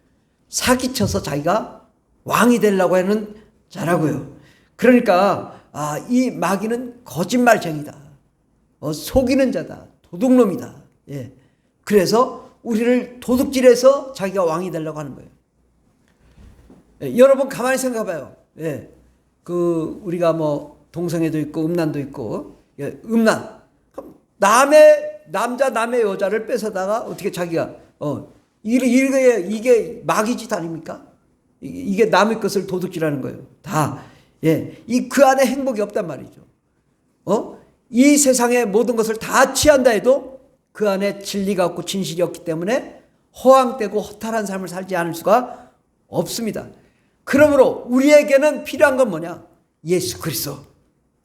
사기쳐서 자기가 왕이 되려고 하는 자라고요. 그러니까 이 마귀는 거짓말쟁이다. 속이는 자다. 도둑놈이다. 예. 그래서 우리를 도둑질해서 자기가 왕이 되려고 하는 거예요. 예. 여러분 가만히 생각해봐요. 예. 우리가 동성애도 있고 음란도 있고, 예. 음란. 그럼 남의 남자 남의 여자를 뺏어다가 어떻게 자기가 이게 마귀 짓 아닙니까? 이게 남의 것을 도둑질하는 거예요. 다. 예. 그 안에 행복이 없단 말이죠. 이 세상의 모든 것을 다 취한다 해도 그 안에 진리가 없고 진실이 없기 때문에 허황되고 허탈한 삶을 살지 않을 수가 없습니다. 그러므로 우리에게는 필요한 건 뭐냐? 예수 그리스도.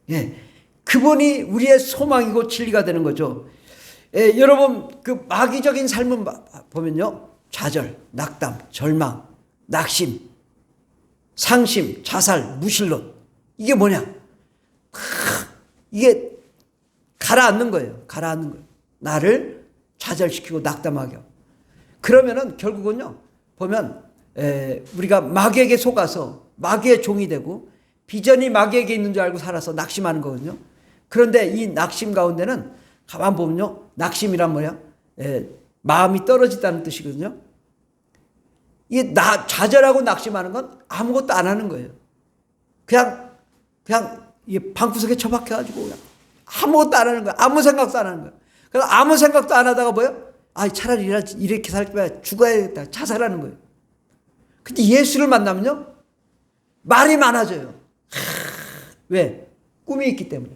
예. 그분이 우리의 소망이고 진리가 되는 거죠. 예, 여러분 마귀적인 삶은 보면요. 좌절, 낙담, 절망, 낙심, 상심, 자살, 무신론. 이게 뭐냐? 이게 가라앉는 거예요. 가라앉는 거예요. 나를 좌절시키고 낙담하게 하고. 그러면은 결국은요. 보면 우리가 마귀에게 속아서 마귀의 종이 되고 비전이 마귀에게 있는 줄 알고 살아서 낙심하는 거거든요. 그런데 이 낙심 가운데는 가만 보면요. 낙심이란 뭐야? 마음이 떨어지다는 뜻이거든요. 이게 좌절하고 낙심하는 건 아무것도 안 하는 거예요. 그냥 방구석에 처박혀가지고 그냥 아무것도 안 하는 거야. 아무 생각도 안 하는 거야. 그래서 아무 생각도 안 하다가 뭐야? 차라리 이렇게 살 거야. 죽어야겠다. 자살하는 거예요. 근데 예수를 만나면요. 말이 많아져요. 왜? 꿈이 있기 때문에.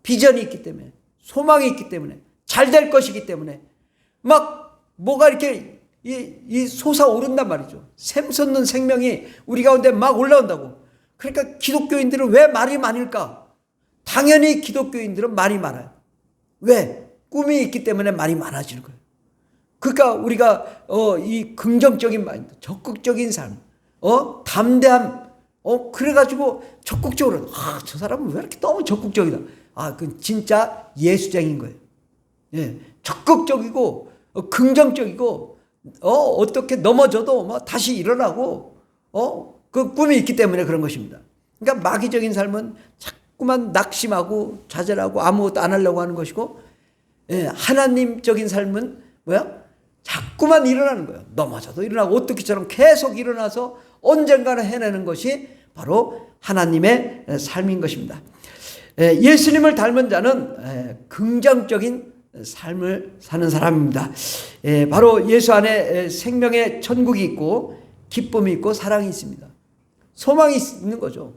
비전이 있기 때문에. 소망이 있기 때문에. 잘 될 것이기 때문에. 뭐가 이렇게 솟아오른단 말이죠. 샘솟는 생명이 우리 가운데 막 올라온다고. 그러니까 기독교인들은 왜 말이 많을까? 당연히 기독교인들은 말이 많아요. 왜? 꿈이 있기 때문에 말이 많아지는 거예요. 그러니까 우리가 이 긍정적인 마인드, 적극적인 삶, 담대함, 그래가지고 적극적으로 저 사람은 왜 이렇게 너무 적극적이다. 그건 진짜 예수쟁인 거예요. 예, 적극적이고 긍정적이고 어떻게 넘어져도 다시 일어나고 그 꿈이 있기 때문에 그런 것입니다. 그러니까 마귀적인 삶은 자꾸만 낙심하고 좌절하고 아무것도 안 하려고 하는 것이고, 예, 하나님적인 삶은 뭐야? 자꾸만 일어나는 거예요. 넘어져도 일어나고 오뚜기처럼 계속 일어나서 언젠가는 해내는 것이 바로 하나님의 삶인 것입니다. 예수님을 닮은 자는 긍정적인 삶을 사는 사람입니다. 바로 예수 안에 생명의 천국이 있고 기쁨이 있고 사랑이 있습니다. 소망이 있는 거죠.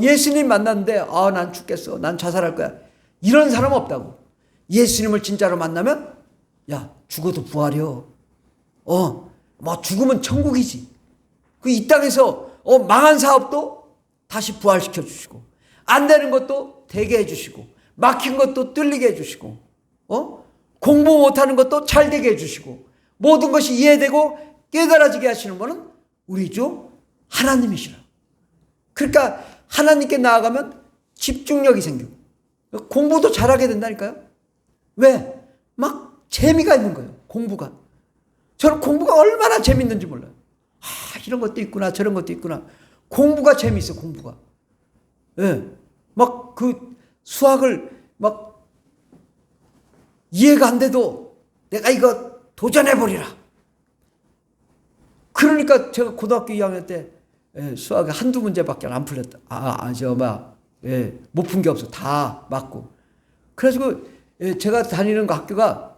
예수님 만났는데 난 죽겠어. 난 자살할 거야. 이런 사람 없다고. 예수님을 진짜로 만나면 죽어도 부활이요. 죽으면 천국이지. 이 땅에서 망한 사업도 다시 부활시켜 주시고, 안 되는 것도 되게 해주시고, 막힌 것도 뚫리게 해주시고, 공부 못하는 것도 잘 되게 해주시고, 모든 것이 이해되고 깨달아지게 하시는 분은 우리 주 하나님이시라. 그러니까 하나님께 나아가면 집중력이 생기고 공부도 잘하게 된다니까요. 왜? 재미가 있는 거예요. 공부가. 저는 공부가 얼마나 재밌는지 몰라요. 이런 것도 있구나 저런 것도 있구나. 공부가 재밌어. 공부가. 예. 수학을 이해가 안 돼도 내가 이거 도전해버리라. 그러니까 제가 고등학교 2학년 때 수학이 한두 문제밖에 안 풀렸다. 못 푼 게 없어. 다 맞고. 그래가지고 제가 다니는 학교가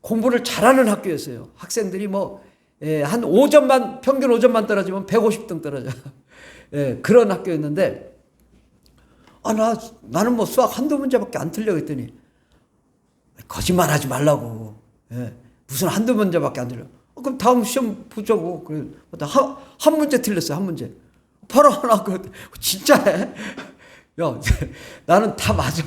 공부를 잘하는 학교였어요. 학생들이 한 5점만, 평균 5점만 떨어지면 150등 떨어져. 그런 학교였는데, 나는 수학 한두 문제밖에 안 틀려 했더니, 거짓말 하지 말라고. 무슨 한두 문제밖에 안 틀려. 그럼 다음 시험 보자고. 그래. 한 문제 틀렸어요. 한 문제. 바로 하나. 진짜 해? 나는 다 맞아.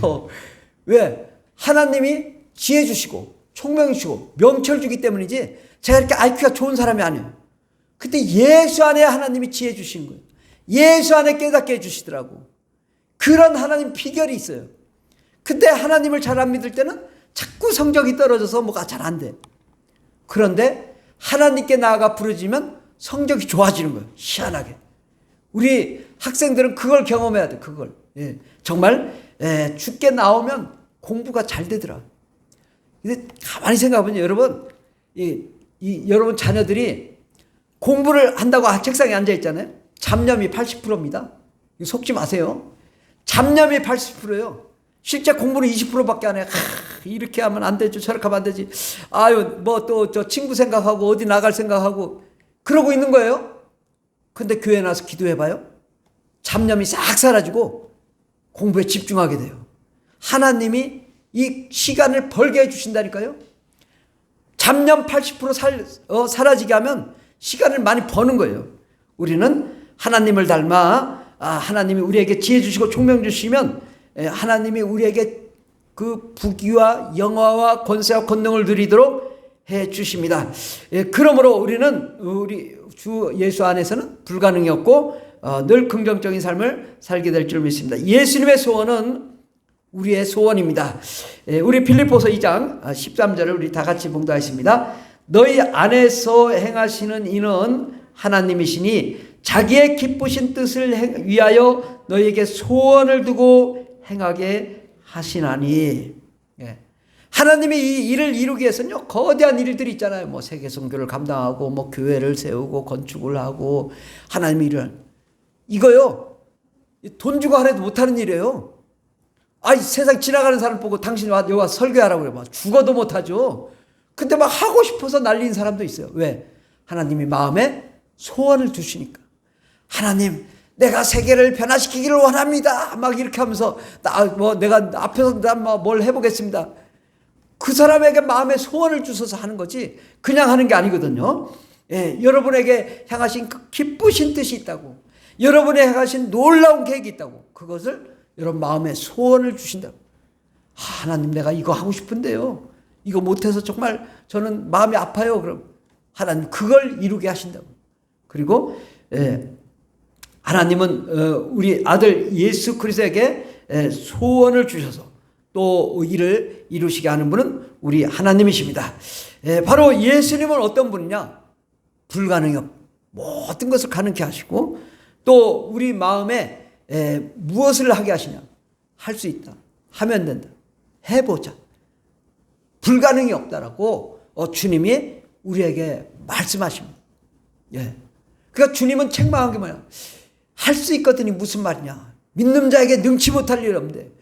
왜? 하나님이 지혜 주시고, 총명 주시고, 명철 주기 때문이지, 제가 이렇게 IQ가 좋은 사람이 아니에요. 근데 예수 안에 하나님이 지혜 주신 거예요. 예수 안에 깨닫게 해주시더라고. 그런 하나님 비결이 있어요. 근데 하나님을 잘 안 믿을 때는 자꾸 성적이 떨어져서 뭐가 잘 안 돼. 그런데 하나님께 나아가 부르짖으면 성적이 좋아지는 거예요. 희한하게. 우리 학생들은 그걸 경험해야 돼. 그걸. 예. 정말 죽게 나오면 공부가 잘 되더라. 근데 가만히 생각해보면 여러분, 여러분 자녀들이 공부를 한다고 책상에 앉아 있잖아요. 잡념이 80%입니다. 속지 마세요. 잡념이 80%예요. 실제 공부는 20%밖에 안 해. 이렇게 하면 안 되죠. 저렇게 하면 안 되지. 아유, 뭐 또 저 친구 생각하고 어디 나갈 생각하고 그러고 있는 거예요. 근데 교회 나서 기도해봐요. 잡념이 싹 사라지고 공부에 집중하게 돼요. 하나님이 이 시간을 벌게 해주신다니까요. 잡념 80% 사라지게 하면 시간을 많이 버는 거예요. 우리는 하나님을 닮아 하나님이 우리에게 지혜 주시고 총명 주시면 하나님이 우리에게 그 부귀와 영화와 권세와 권능을 누리도록 해 주십니다. 그러므로 우리는 우리 주 예수 안에서는 불가능이 없고 늘 긍정적인 삶을 살게 될 줄 믿습니다. 예수님의 소원은 우리의 소원입니다. 우리 빌립보서 2장 13절을 우리 다 같이 봉독하겠습니다. 너희 안에서 행하시는 이는 하나님이시니 자기의 기쁘신 뜻을 위하여 너희에게 소원을 두고 행하게 하시나니. 하나님이 이 일을 이루기 위해서는요, 거대한 일들이 있잖아요. 뭐 세계 선교를 감당하고 뭐 교회를 세우고 건축을 하고 하나님의 일을. 이거요, 돈 주고 하려도 못하는 일이에요. 세상 지나가는 사람 보고 당신 여기 와서 설교하라고 그래. 막 죽어도 못하죠. 근데 막 하고 싶어서 날리는 사람도 있어요. 왜? 하나님이 마음에 소원을 두시니까. 하나님, 내가 세계를 변화시키기를 원합니다. 막 이렇게 하면서 내가 앞에서 뭘 해보겠습니다. 그 사람에게 마음에 소원을 주셔서 하는 거지 그냥 하는 게 아니거든요. 여러분에게 향하신 그 기쁘신 뜻이 있다고. 여러분에 향하신 놀라운 계획이 있다고. 그것을 여러분 마음에 소원을 주신다고. 하나님, 내가 이거 하고 싶은데요. 이거 못해서 정말 저는 마음이 아파요. 그럼 하나님 그걸 이루게 하신다고. 그리고 하나님은 우리 아들 예수 그리스도에게 소원을 주셔서 또 일을 이루시게 하는 분은 우리 하나님이십니다. 바로 예수님은 어떤 분이냐? 불가능이 모든 것을 가능케 하시고 또 우리 마음에 무엇을 하게 하시냐? 할 수 있다. 하면 된다. 해보자. 불가능이 없다라고 주님이 우리에게 말씀하십니다. 그러니까 주님은 책망한 게 뭐야? 할 수 있거든요. 무슨 말이냐? 믿는 자에게 능치 못할 일 없는데.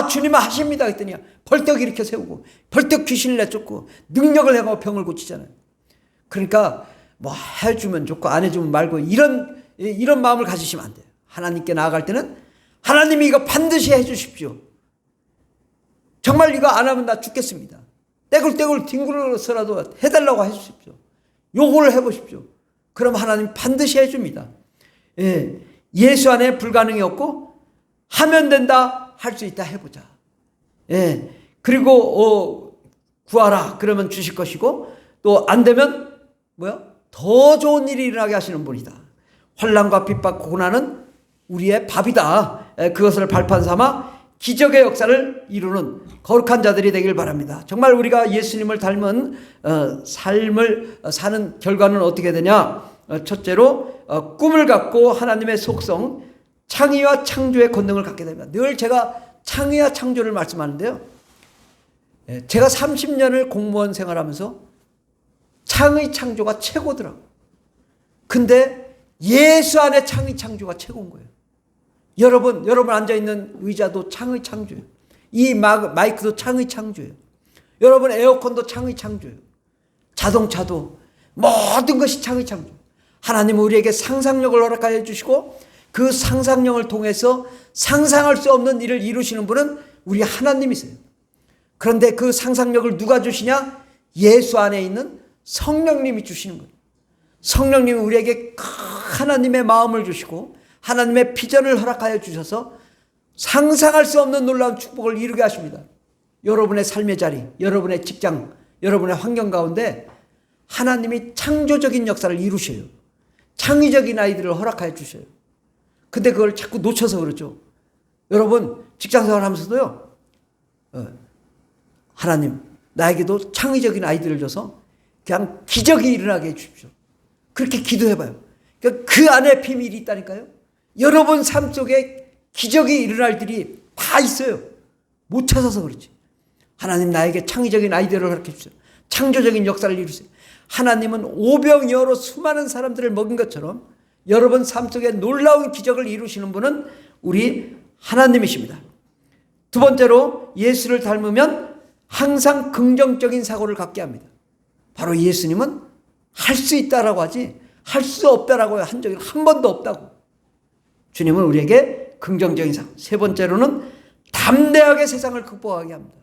주님은 하십니다. 그랬더니 벌떡 일으켜 세우고 벌떡 귀신을 내쫓고 능력을 행하고 병을 고치잖아요. 그러니까 뭐 해주면 좋고 안 해주면 말고 이런 마음을 가지시면 안 돼요. 하나님께 나아갈 때는 하나님이 이거 반드시 해주십시오. 정말 이거 안 하면 나 죽겠습니다. 떼굴떼굴 뒹굴어서라도 해달라고 해주십시오. 요거를 해보십시오. 그럼 하나님 반드시 해줍니다. 예수 안에 불가능이 없고 하면 된다. 할 수 있다. 해보자. 그리고 구하라. 그러면 주실 것이고 또 안 되면 더 좋은 일이 일어나게 하시는 분이다. 환난과 핍박 고난은 우리의 밥이다. 그것을 발판 삼아 기적의 역사를 이루는 거룩한 자들이 되길 바랍니다. 정말 우리가 예수님을 닮은 삶을 사는 결과는 어떻게 되냐? 첫째로 꿈을 갖고 하나님의 속성 창의와 창조의 권능을 갖게 됩니다. 늘 제가 창의와 창조를 말씀하는데요. 제가 30년을 공무원 생활하면서 창의 창조가 최고더라고요. 근데 예수 안에 창의 창조가 최고인 거예요. 여러분 앉아있는 의자도 창의 창조예요. 이 마이크도 창의 창조예요. 여러분 에어컨도 창의 창조예요. 자동차도 모든 것이 창의 창조. 하나님은 우리에게 상상력을 허락하여 주시고 그 상상력을 통해서 상상할 수 없는 일을 이루시는 분은 우리 하나님이세요. 그런데 그 상상력을 누가 주시냐? 예수 안에 있는 성령님이 주시는 거예요. 성령님이 우리에게 하나님의 마음을 주시고 하나님의 비전을 허락하여 주셔서 상상할 수 없는 놀라운 축복을 이루게 하십니다. 여러분의 삶의 자리, 여러분의 직장, 여러분의 환경 가운데 하나님이 창조적인 역사를 이루셔요. 창의적인 아이들을 허락하여 주셔요. 근데 그걸 자꾸 놓쳐서 그러죠. 여러분 직장생활 하면서도요, 하나님 나에게도 창의적인 아이디어를 줘서 그냥 기적이 일어나게 해주십시오. 그렇게 기도해봐요. 그러니까 그 안에 비밀이 있다니까요. 여러분 삶 속에 기적이 일어날 일이 다 있어요. 못 찾아서 그렇지. 하나님 나에게 창의적인 아이디어를 가르쳐 주세요. 창조적인 역사를 이루세요. 하나님은 오병이어로 수많은 사람들을 먹인 것처럼 여러분 삶 속에 놀라운 기적을 이루시는 분은 우리 하나님이십니다. 두 번째로 예수를 닮으면 항상 긍정적인 사고를 갖게 합니다. 바로 예수님은 할 수 있다라고 하지 할 수 없다라고 한 적이 한 번도 없다고. 주님은 우리에게 긍정적인 사고. 세 번째로는 담대하게 세상을 극복하게 합니다.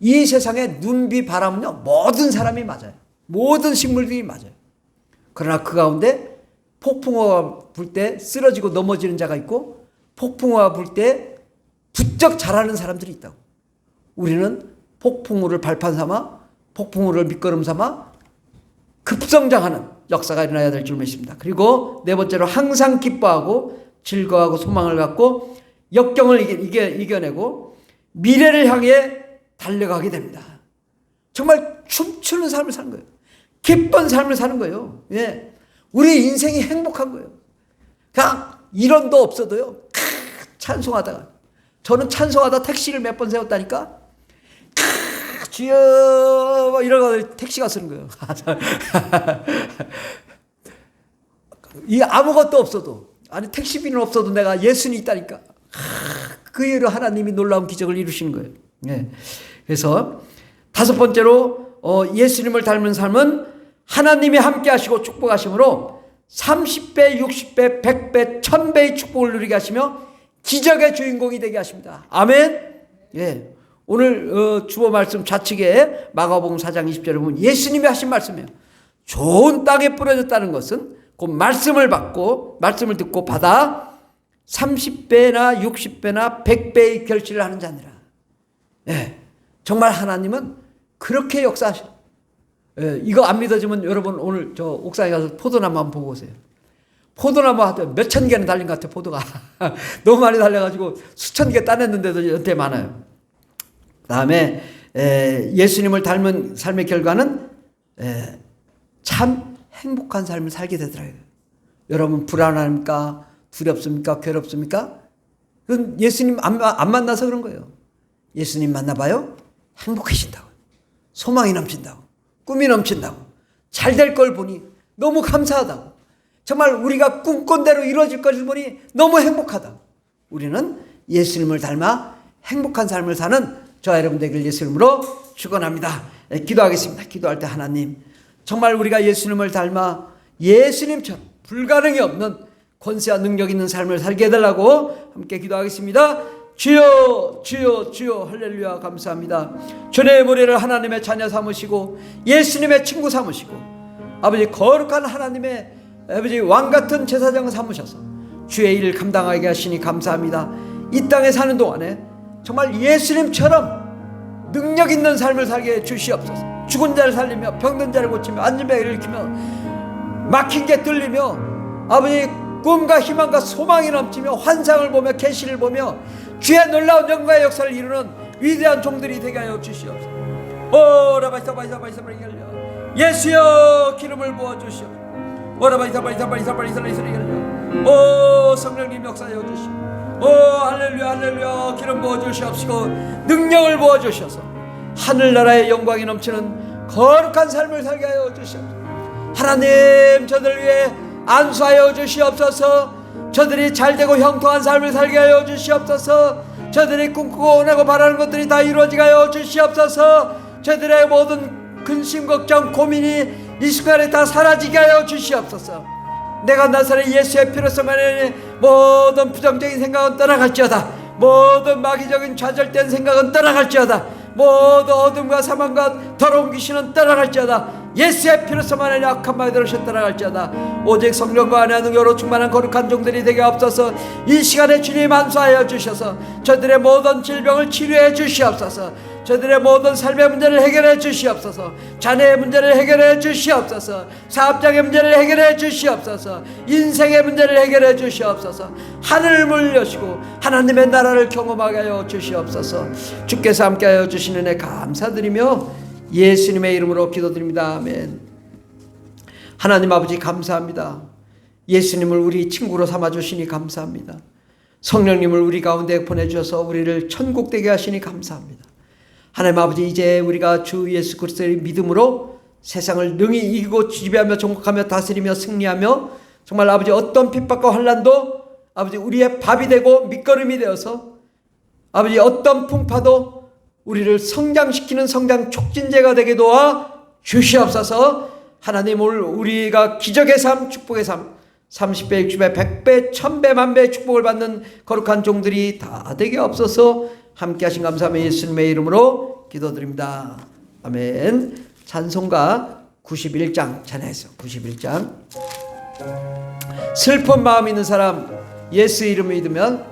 이 세상의 눈비 바람은요, 모든 사람이 맞아요. 모든 식물들이 맞아요. 그러나 그 가운데 폭풍우가 불 때 쓰러지고 넘어지는 자가 있고 폭풍우가 불 때 부쩍 자라는 사람들이 있다고. 우리는 폭풍우를 발판 삼아 폭풍우를 밑거름 삼아 급성장하는 역사가 일어나야 될 줄 믿습니다. 그리고 네 번째로 항상 기뻐하고 즐거워하고 소망을 갖고 역경을 이겨내고 미래를 향해 달려가게 됩니다. 정말 춤추는 삶을 사는 거예요. 기쁜 삶을 사는 거예요. 예. 우리 인생이 행복한 거예요. 그냥 일원도 없어도요, 찬송하다가, 저는 찬송하다 택시를 몇 번 세웠다니까, 주여 이러고 택시가 쓰는 거예요. 이 아무것도 없어도, 아니 택시비는 없어도 내가 예수님이 있다니까, 그 이후로 하나님이 놀라운 기적을 이루시는 거예요. 네. 그래서 다섯 번째로 예수님을 닮은 삶은 하나님이 함께 하시고 축복하심으로 30배, 60배, 100배, 1000배의 축복을 누리게 하시며 기적의 주인공이 되게 하십니다. 아멘. 예. 오늘 주보 말씀 좌측에 마가복음 4장 20절에 보면 예수님이 하신 말씀이에요. 좋은 땅에 뿌려졌다는 것은 그 말씀을 받고 말씀을 듣고 받아 30배나 60배나 100배의 결실을 하는 자니라. 예. 정말 하나님은 그렇게 역사하셔. 예. 이거 안 믿어지면 여러분 오늘 저 옥상에 가서 포도나무 한번 보고 오세요. 포도나무 하여튼 몇천 개는 달린 것 같아요. 포도가 너무 많이 달려가지고 수천 개 따냈는데도 연태 많아요. 그 다음에 예수님을 닮은 삶의 결과는 참 행복한 삶을 살게 되더라고요. 여러분 불안합니까? 두렵습니까? 괴롭습니까? 그건 예수님 안 만나서 그런 거예요. 예수님 만나봐요. 행복해진다고. 소망이 넘친다고. 꿈이 넘친다고. 잘 될 걸 보니 너무 감사하다고. 정말 우리가 꿈꾼 대로 이루어질 것을 보니 너무 행복하다. 우리는 예수님을 닮아 행복한 삶을 사는 저와 여러분 되길 예수 이름으로 축원합니다. 기도하겠습니다. 기도할 때 하나님, 정말 우리가 예수님을 닮아 예수님처럼 불가능이 없는 권세와 능력 있는 삶을 살게 해달라고 함께 기도하겠습니다. 주여 주여 주여 할렐루야. 감사합니다. 주님의 머리를 하나님의 자녀 삼으시고 예수님의 친구 삼으시고 아버지 거룩한 하나님의 아버지 왕같은 제사장 삼으셔서 주의 일을 감당하게 하시니 감사합니다. 이 땅에 사는 동안에 정말 예수님처럼 능력 있는 삶을 살게 주시옵소서. 죽은 자를 살리며 병든 자를 고치며 앉은 자를 일으키며 막힌 게 뚫리며 아버지 꿈과 희망과 소망이 넘치며 환상을 보며 계시를 보며 주의 놀라운 영광의 역사를 이루는 위대한 종들이 되게 하여 주시옵소서. 예수여 기름을 부어 주시옵소서. 오 성령님 역사하여 주시옵소서. 오 할렐루야 할렐루야. 기름 부어 주시옵시고 능력을 부어 주셔서 하늘나라의 영광이 넘치는 거룩한 삶을 살게 하여 주시옵소서. 하나님 저들 위해 안수하여 주시옵소서. 저들이 잘되고 형통한 삶을 살게 하여 주시옵소서. 저들이 꿈꾸고 원하고 바라는 것들이 다 이루어지게 하여 주시옵소서. 저들의 모든 근심 걱정 고민이 이 순간에 다 사라지게 하여 주시옵소서. 내가 나사렛 예수의 피로서만에 모든 부정적인 생각은 떠나갈지어다. 모든 마귀적인 좌절된 생각은 떠나갈지어다. 모든 어둠과 사망과 더러운 귀신은 떠나갈지어다. 예수의 피로서만에 악한 마귀들을 떠나갈지어다. 오직 성령과 안에 능력으로 충만한 거룩한 종들이 되게 없어서 이 시간에 주님 안수하여 주셔서 저들의 모든 질병을 치료해 주시옵소서. 저들의 모든 삶의 문제를 해결해 주시옵소서. 자녀의 문제를 해결해 주시옵소서. 사업장의 문제를 해결해 주시옵소서. 인생의 문제를 해결해 주시옵소서. 하늘을 물려주시고 하나님의 나라를 경험하게 하여 주시옵소서. 주께서 함께하여 주시는 은혜 감사드리며 예수님의 이름으로 기도드립니다. 아멘. 하나님 아버지 감사합니다. 예수님을 우리 친구로 삼아주시니 감사합니다. 성령님을 우리 가운데 보내주셔서 우리를 천국 되게 하시니 감사합니다. 하나님 아버지, 이제 우리가 주 예수 그리스도의 믿음으로 세상을 능히 이기고 지배하며 정복하며 다스리며 승리하며 정말 아버지 어떤 핍박과 환난도 아버지 우리의 밥이 되고 밑거름이 되어서 아버지 어떤 풍파도 우리를 성장시키는 성장 촉진제가 되게 도와 주시옵소서. 하나님, 오늘 우리가 기적의 삶, 축복의 삶, 30배, 60배, 100배, 1000배, 만배의 축복을 받는 거룩한 종들이 다 되게 없어서 함께 하신 감사하며 예수님의 이름으로 기도드립니다. 아멘. 찬송가 91장 찬양했어요. 91장. 슬픈 마음 있는 사람 예수 이름 믿으면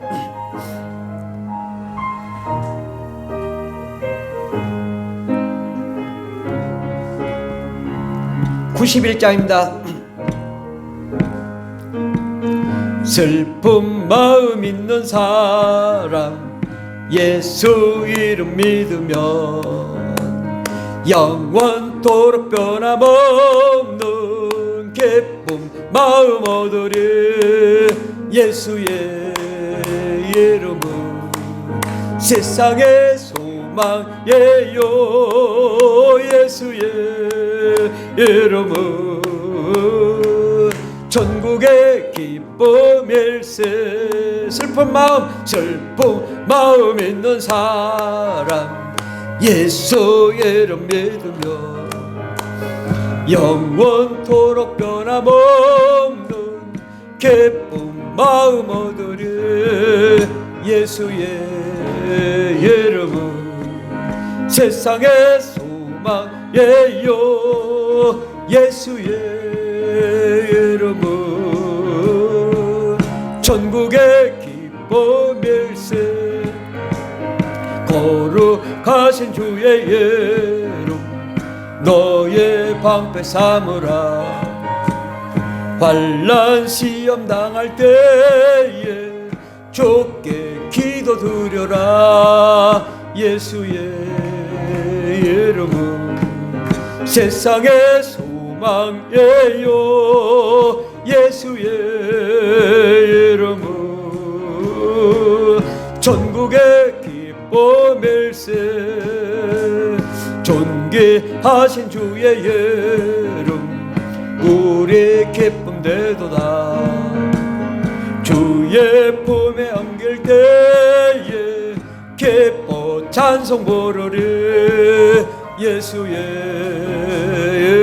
91장입니다. 슬픈 마음 있는 사람 예수 이름 믿으면 영원토록 변함없는 기쁨 마음 얻으리. 예수의 이름은 세상의 소망이에요. 예수의 이름은 전국의 기쁨일세. 슬픈 마음 있는 사람 예수 이름 믿으면 영원토록 변함없는 기쁨 마음 얻으리. 예수의 이름은 세상의 소망이에요. 예수의 이름은 전국의 기쁨일세. 거룩하신 주의 이름 너의 방패 삼으라. 환난 시험 당할 때에 주께 기도 드려라. 예수의 이름은 세상의 소망이에요. 예수의 이름은 전국의 기쁨일세. 존귀하신 주의 이름 우리 기쁨 되도다. 주의 품에 안길 때에 기뻐 찬송 부르리. 예수의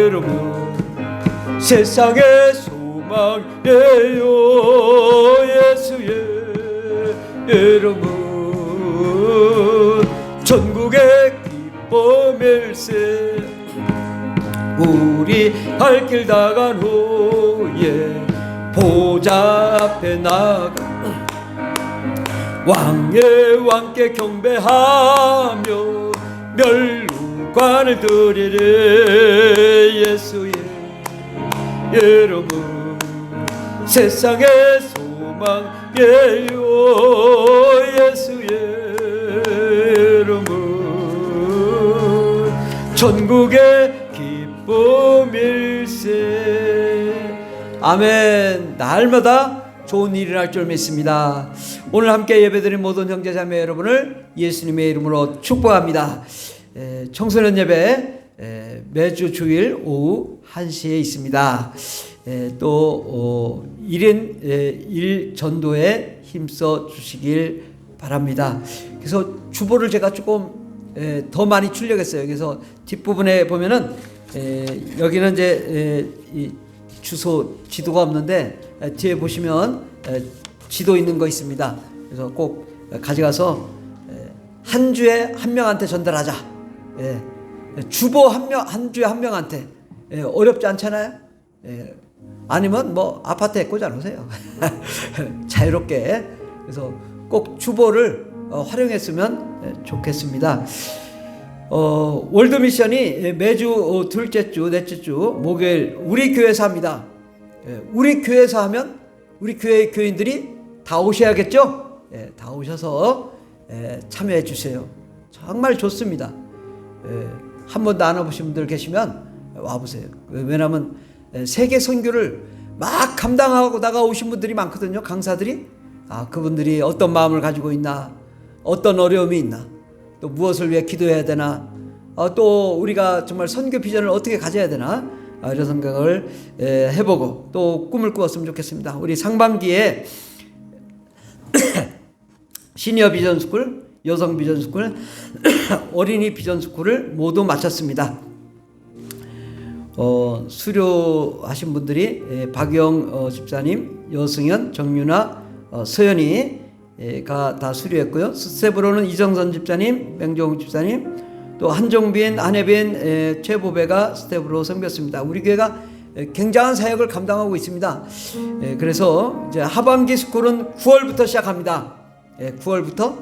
이름은 세상의 소망이에요. 예수의 이름은 전국의 기쁨일세. 우리 할 길 다간 후에 보좌 앞에 나가 왕의 왕께 경배하며 멸관을 드리리. 예수의 이름은 세상의 소망이에요. 예수의 이름은 전국의 기쁨일세. 아멘. 날마다 좋은 일이 날 줄 믿습니다. 오늘 함께 예배드린 모든 형제자매 여러분을 예수님의 이름으로 축복합니다. 청소년 예배 매주 주일 오후 1시에 있습니다. 또 1인 1 전도에 힘써 주시길 바랍니다. 그래서 주보를 제가 조금 더 많이 출력했어요. 그래서 뒷부분에 보면은 여기는 이제 이 주소 지도가 없는데 뒤에 보시면 지도 있는 거 있습니다. 그래서 꼭 가져가서 한 주에 한 명한테 전달하자. 주보 한 주에 한 명한테. 어렵지 않잖아요. 아니면 뭐 아파트에 꽂아놓으세요. 자유롭게. 그래서 꼭 주보를 활용했으면 좋겠습니다. 월드미션이 매주 둘째 주, 넷째 주 목요일 우리 교회에서 합니다. 우리 교회에서 하면 우리 교회 교인들이 다 오셔야겠죠? 다 오셔서 참여해 주세요. 정말 좋습니다. 한 번도 안 와보신 분들 계시면 와보세요. 왜냐하면 세계 선교를 막 감당하고 나가오신 분들이 많거든요. 강사들이. 그분들이 어떤 마음을 가지고 있나, 어떤 어려움이 있나, 또 무엇을 위해 기도해야 되나, 또 우리가 정말 선교 비전을 어떻게 가져야 되나, 이런 생각을 해보고 또 꿈을 꾸었으면 좋겠습니다. 우리 상반기에 시니어 비전스쿨, 여성 비전스쿨, 어린이 비전스쿨을 모두 마쳤습니다. 수료하신 분들이 박영 집사님, 여승현, 정윤아, 서연이가 다 수료했고요. 스텝으로는 이정선 집사님, 맹종 집사님, 또 한종빈, 한혜빈, 최보배가 스텝으로 섬겼습니다. 우리 교회가 굉장한 사역을 감당하고 있습니다. 그래서 이제 하반기 스쿨은 9월부터 시작합니다. 9월부터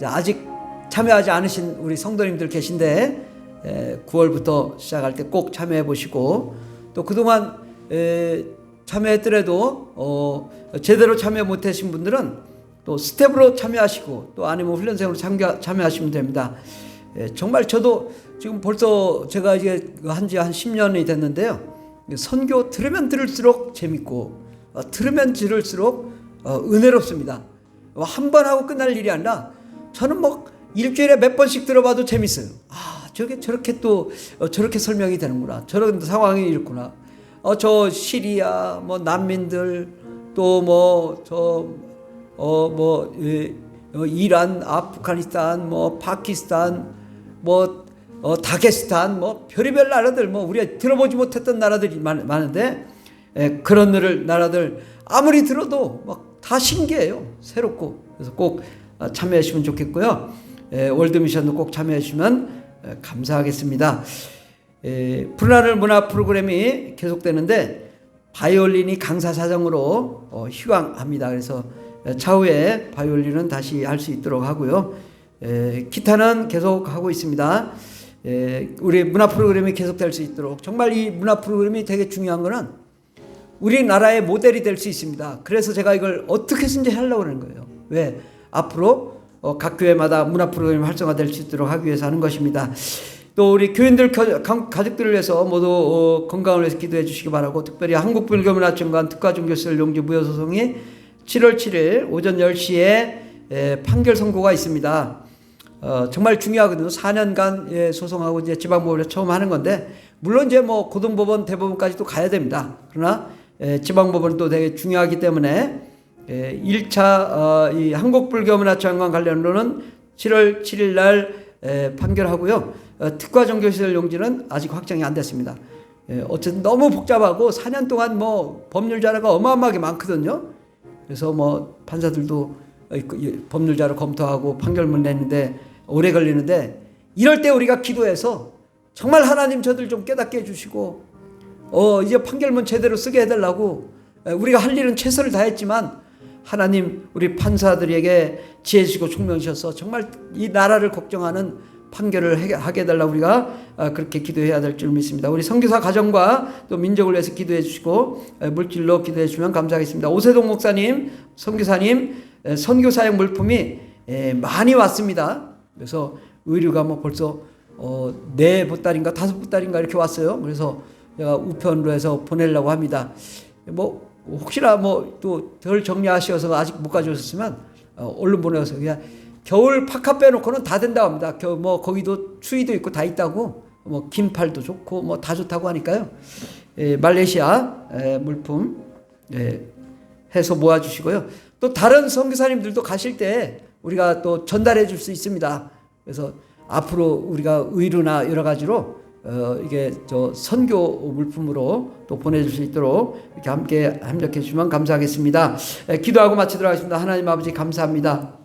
아직 참여하지 않으신 우리 성도님들 계신데 9월부터 시작할 때 꼭 참여해 보시고, 또 그동안 참여했더라도 제대로 참여 못하신 분들은 또 스텝으로 참여하시고, 또 아니면 훈련생으로 참여하시면 됩니다. 정말 저도 지금 벌써 제가 이제 한지 한 10년이 됐는데요. 선교 들으면 들을수록 재밌고, 들으면 들을수록 은혜롭습니다. 한 번 하고 끝날 일이 아니라 저는 뭐 일주일에 몇 번씩 들어봐도 재밌어요. 저렇게 또 저렇게 설명이 되는구나. 저런 상황이 있구나. 저 시리아 뭐 난민들, 또 이란, 아프가니스탄, 뭐 파키스탄, 뭐 다게스탄, 뭐 별의별 나라들, 뭐 우리가 들어보지 못했던 나라들이 많은데, 그런 나라들 아무리 들어도 막 다 신기해요. 새롭고. 그래서 꼭 참여하시면 좋겠고요. 월드미션도 꼭 참여하시면 감사하겠습니다. 푸른하늘 문화 프로그램이 계속되는데 바이올린이 강사 사정으로 휴강합니다. 그래서 차후에 바이올린은 다시 할 수 있도록 하고요. 기타는 계속 하고 있습니다. 우리 문화 프로그램이 계속될 수 있도록, 정말 이 문화 프로그램이 되게 중요한 거는 우리나라의 모델이 될 수 있습니다. 그래서 제가 이걸 어떻게 해서든지 하려고 하는 거예요. 왜? 앞으로 각 교회마다 문화 프로그램이 활성화될 수 있도록 하기 위해서 하는 것입니다. 또 우리 교인들 가족들을 위해서 모두 건강을 위해서 기도해 주시기 바라고, 특별히 한국불교문화청관 특화종교시설 용지 무효소송이 7월 7일 오전 10시에 판결 선고가 있습니다. 정말 중요하거든요. 4년간 소송하고 이제 지방법원에서 처음 하는 건데, 물론 이제 뭐 고등법원, 대법원까지 또 가야 됩니다. 그러나 지방법원은 또 되게 중요하기 때문에 1차 이 한국불교문화청관 관련으로는 7월 7일 날 판결하고요. 특화종교시설 용지는 아직 확정이 안 됐습니다. 어쨌든 너무 복잡하고 4년 동안 뭐 법률 자료가 어마어마하게 많거든요. 그래서 뭐 판사들도 법률 자료 검토하고 판결문 내는데 오래 걸리는데, 이럴 때 우리가 기도해서 정말 하나님 저들 좀 깨닫게 해주시고, 이제 판결문 제대로 쓰게 해달라고, 우리가 할 일은 최선을 다했지만 하나님 우리 판사들에게 지혜 주시고 총명 주셔서 정말 이 나라를 걱정하는 판결을 하게 해달라고 우리가 그렇게 기도해야 될 줄 믿습니다. 우리 선교사 가정과 또 민족을 위해서 기도해 주시고 물질로 기도해 주시면 감사하겠습니다. 오세동 목사님, 선교사님, 선교사용 물품이 많이 왔습니다. 그래서 의류가 뭐 벌써 4보따리인가 5보따리인가 이렇게 왔어요. 그래서 제가 우편으로 해서 보내려고 합니다. 뭐 혹시나 뭐 또 덜 정리하셔서 아직 못 가져오셨으면 얼른 보내서, 그냥 겨울 파카 빼놓고는 다 된다고 합니다. 뭐 거기도 추위도 있고 다 있다고, 뭐 긴팔도 좋고 뭐 다 좋다고 하니까요. 말레이시아 물품 해서 모아주시고요. 또 다른 선교사님들도 가실 때 우리가 또 전달해 줄 수 있습니다. 그래서 앞으로 우리가 의류나 여러 가지로 이게 선교 물품으로 또 보내줄 수 있도록 이렇게 함께 협력해 주시면 감사하겠습니다. 기도하고 마치도록 하겠습니다. 하나님 아버지 감사합니다.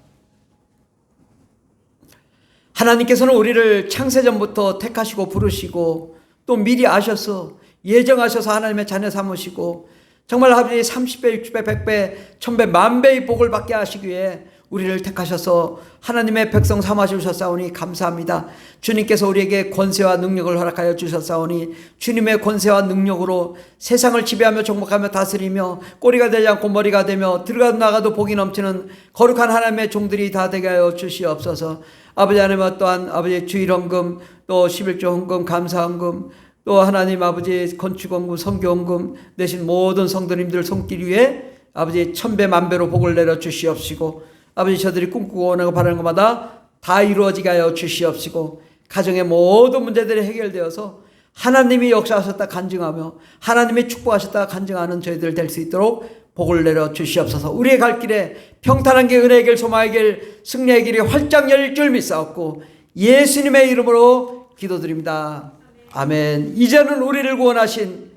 하나님께서는 우리를 창세전부터 택하시고 부르시고 또 미리 아셔서 예정하셔서 하나님의 자녀 삼으시고, 정말 아버지 30배, 60배, 100배, 1000배, 만배의 복을 받게 하시기 위해 우리를 택하셔서 하나님의 백성 삼아 주셨사오니 감사합니다. 주님께서 우리에게 권세와 능력을 허락하여 주셨사오니 주님의 권세와 능력으로 세상을 지배하며 정복하며 다스리며 꼬리가 되지 않고 머리가 되며 들어가도 나가도 복이 넘치는 거룩한 하나님의 종들이 다 되게 하여 주시옵소서. 아버지 하나님, 또한 아버지 주일헌금, 또 11조 헌금, 감사헌금, 또 하나님 아버지 건축헌금, 선교헌금 내신 모든 성도님들 손길 위에 아버지 천배 만배로 복을 내려 주시옵시고, 아버지 저들이 꿈꾸고 원하고 바라는 것마다 다 이루어지게 하여 주시옵시고, 가정의 모든 문제들이 해결되어서 하나님이 역사하셨다 간증하며 하나님이 축복하셨다 간증하는 저희들 될 수 있도록 복을 내려 주시옵소서. 우리의 갈 길에 평탄한 길, 은혜의 길, 소망의 길, 승리의 길이 활짝 열릴 줄 믿사옵고 예수님의 이름으로 기도드립니다. 아멘. 이제는 우리를 구원하신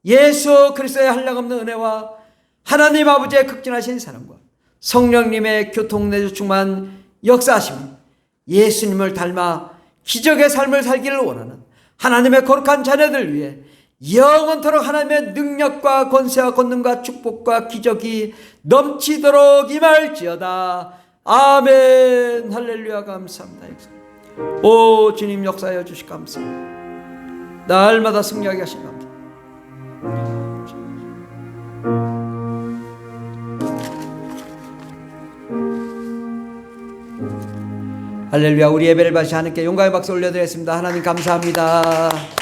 예수 그리스도의 한량없는 은혜와 하나님 아버지의 극진하신 사랑과 성령님의 교통내주 충만 역사하심, 예수님을 닮아 기적의 삶을 살기를 원하는 하나님의 거룩한 자녀들 위해 영원토록 하나님의 능력과 권세와 권능과 축복과 기적이 넘치도록 임할지어다. 아멘. 할렐루야. 감사합니다. 오 주님, 역사하여 주시 감사합니다. 날마다 승리하게 하신 감사합니다. 할렐루야. 우리 예배를 마치 하나님께 용감의 박수 올려드리겠습니다. 하나님 감사합니다.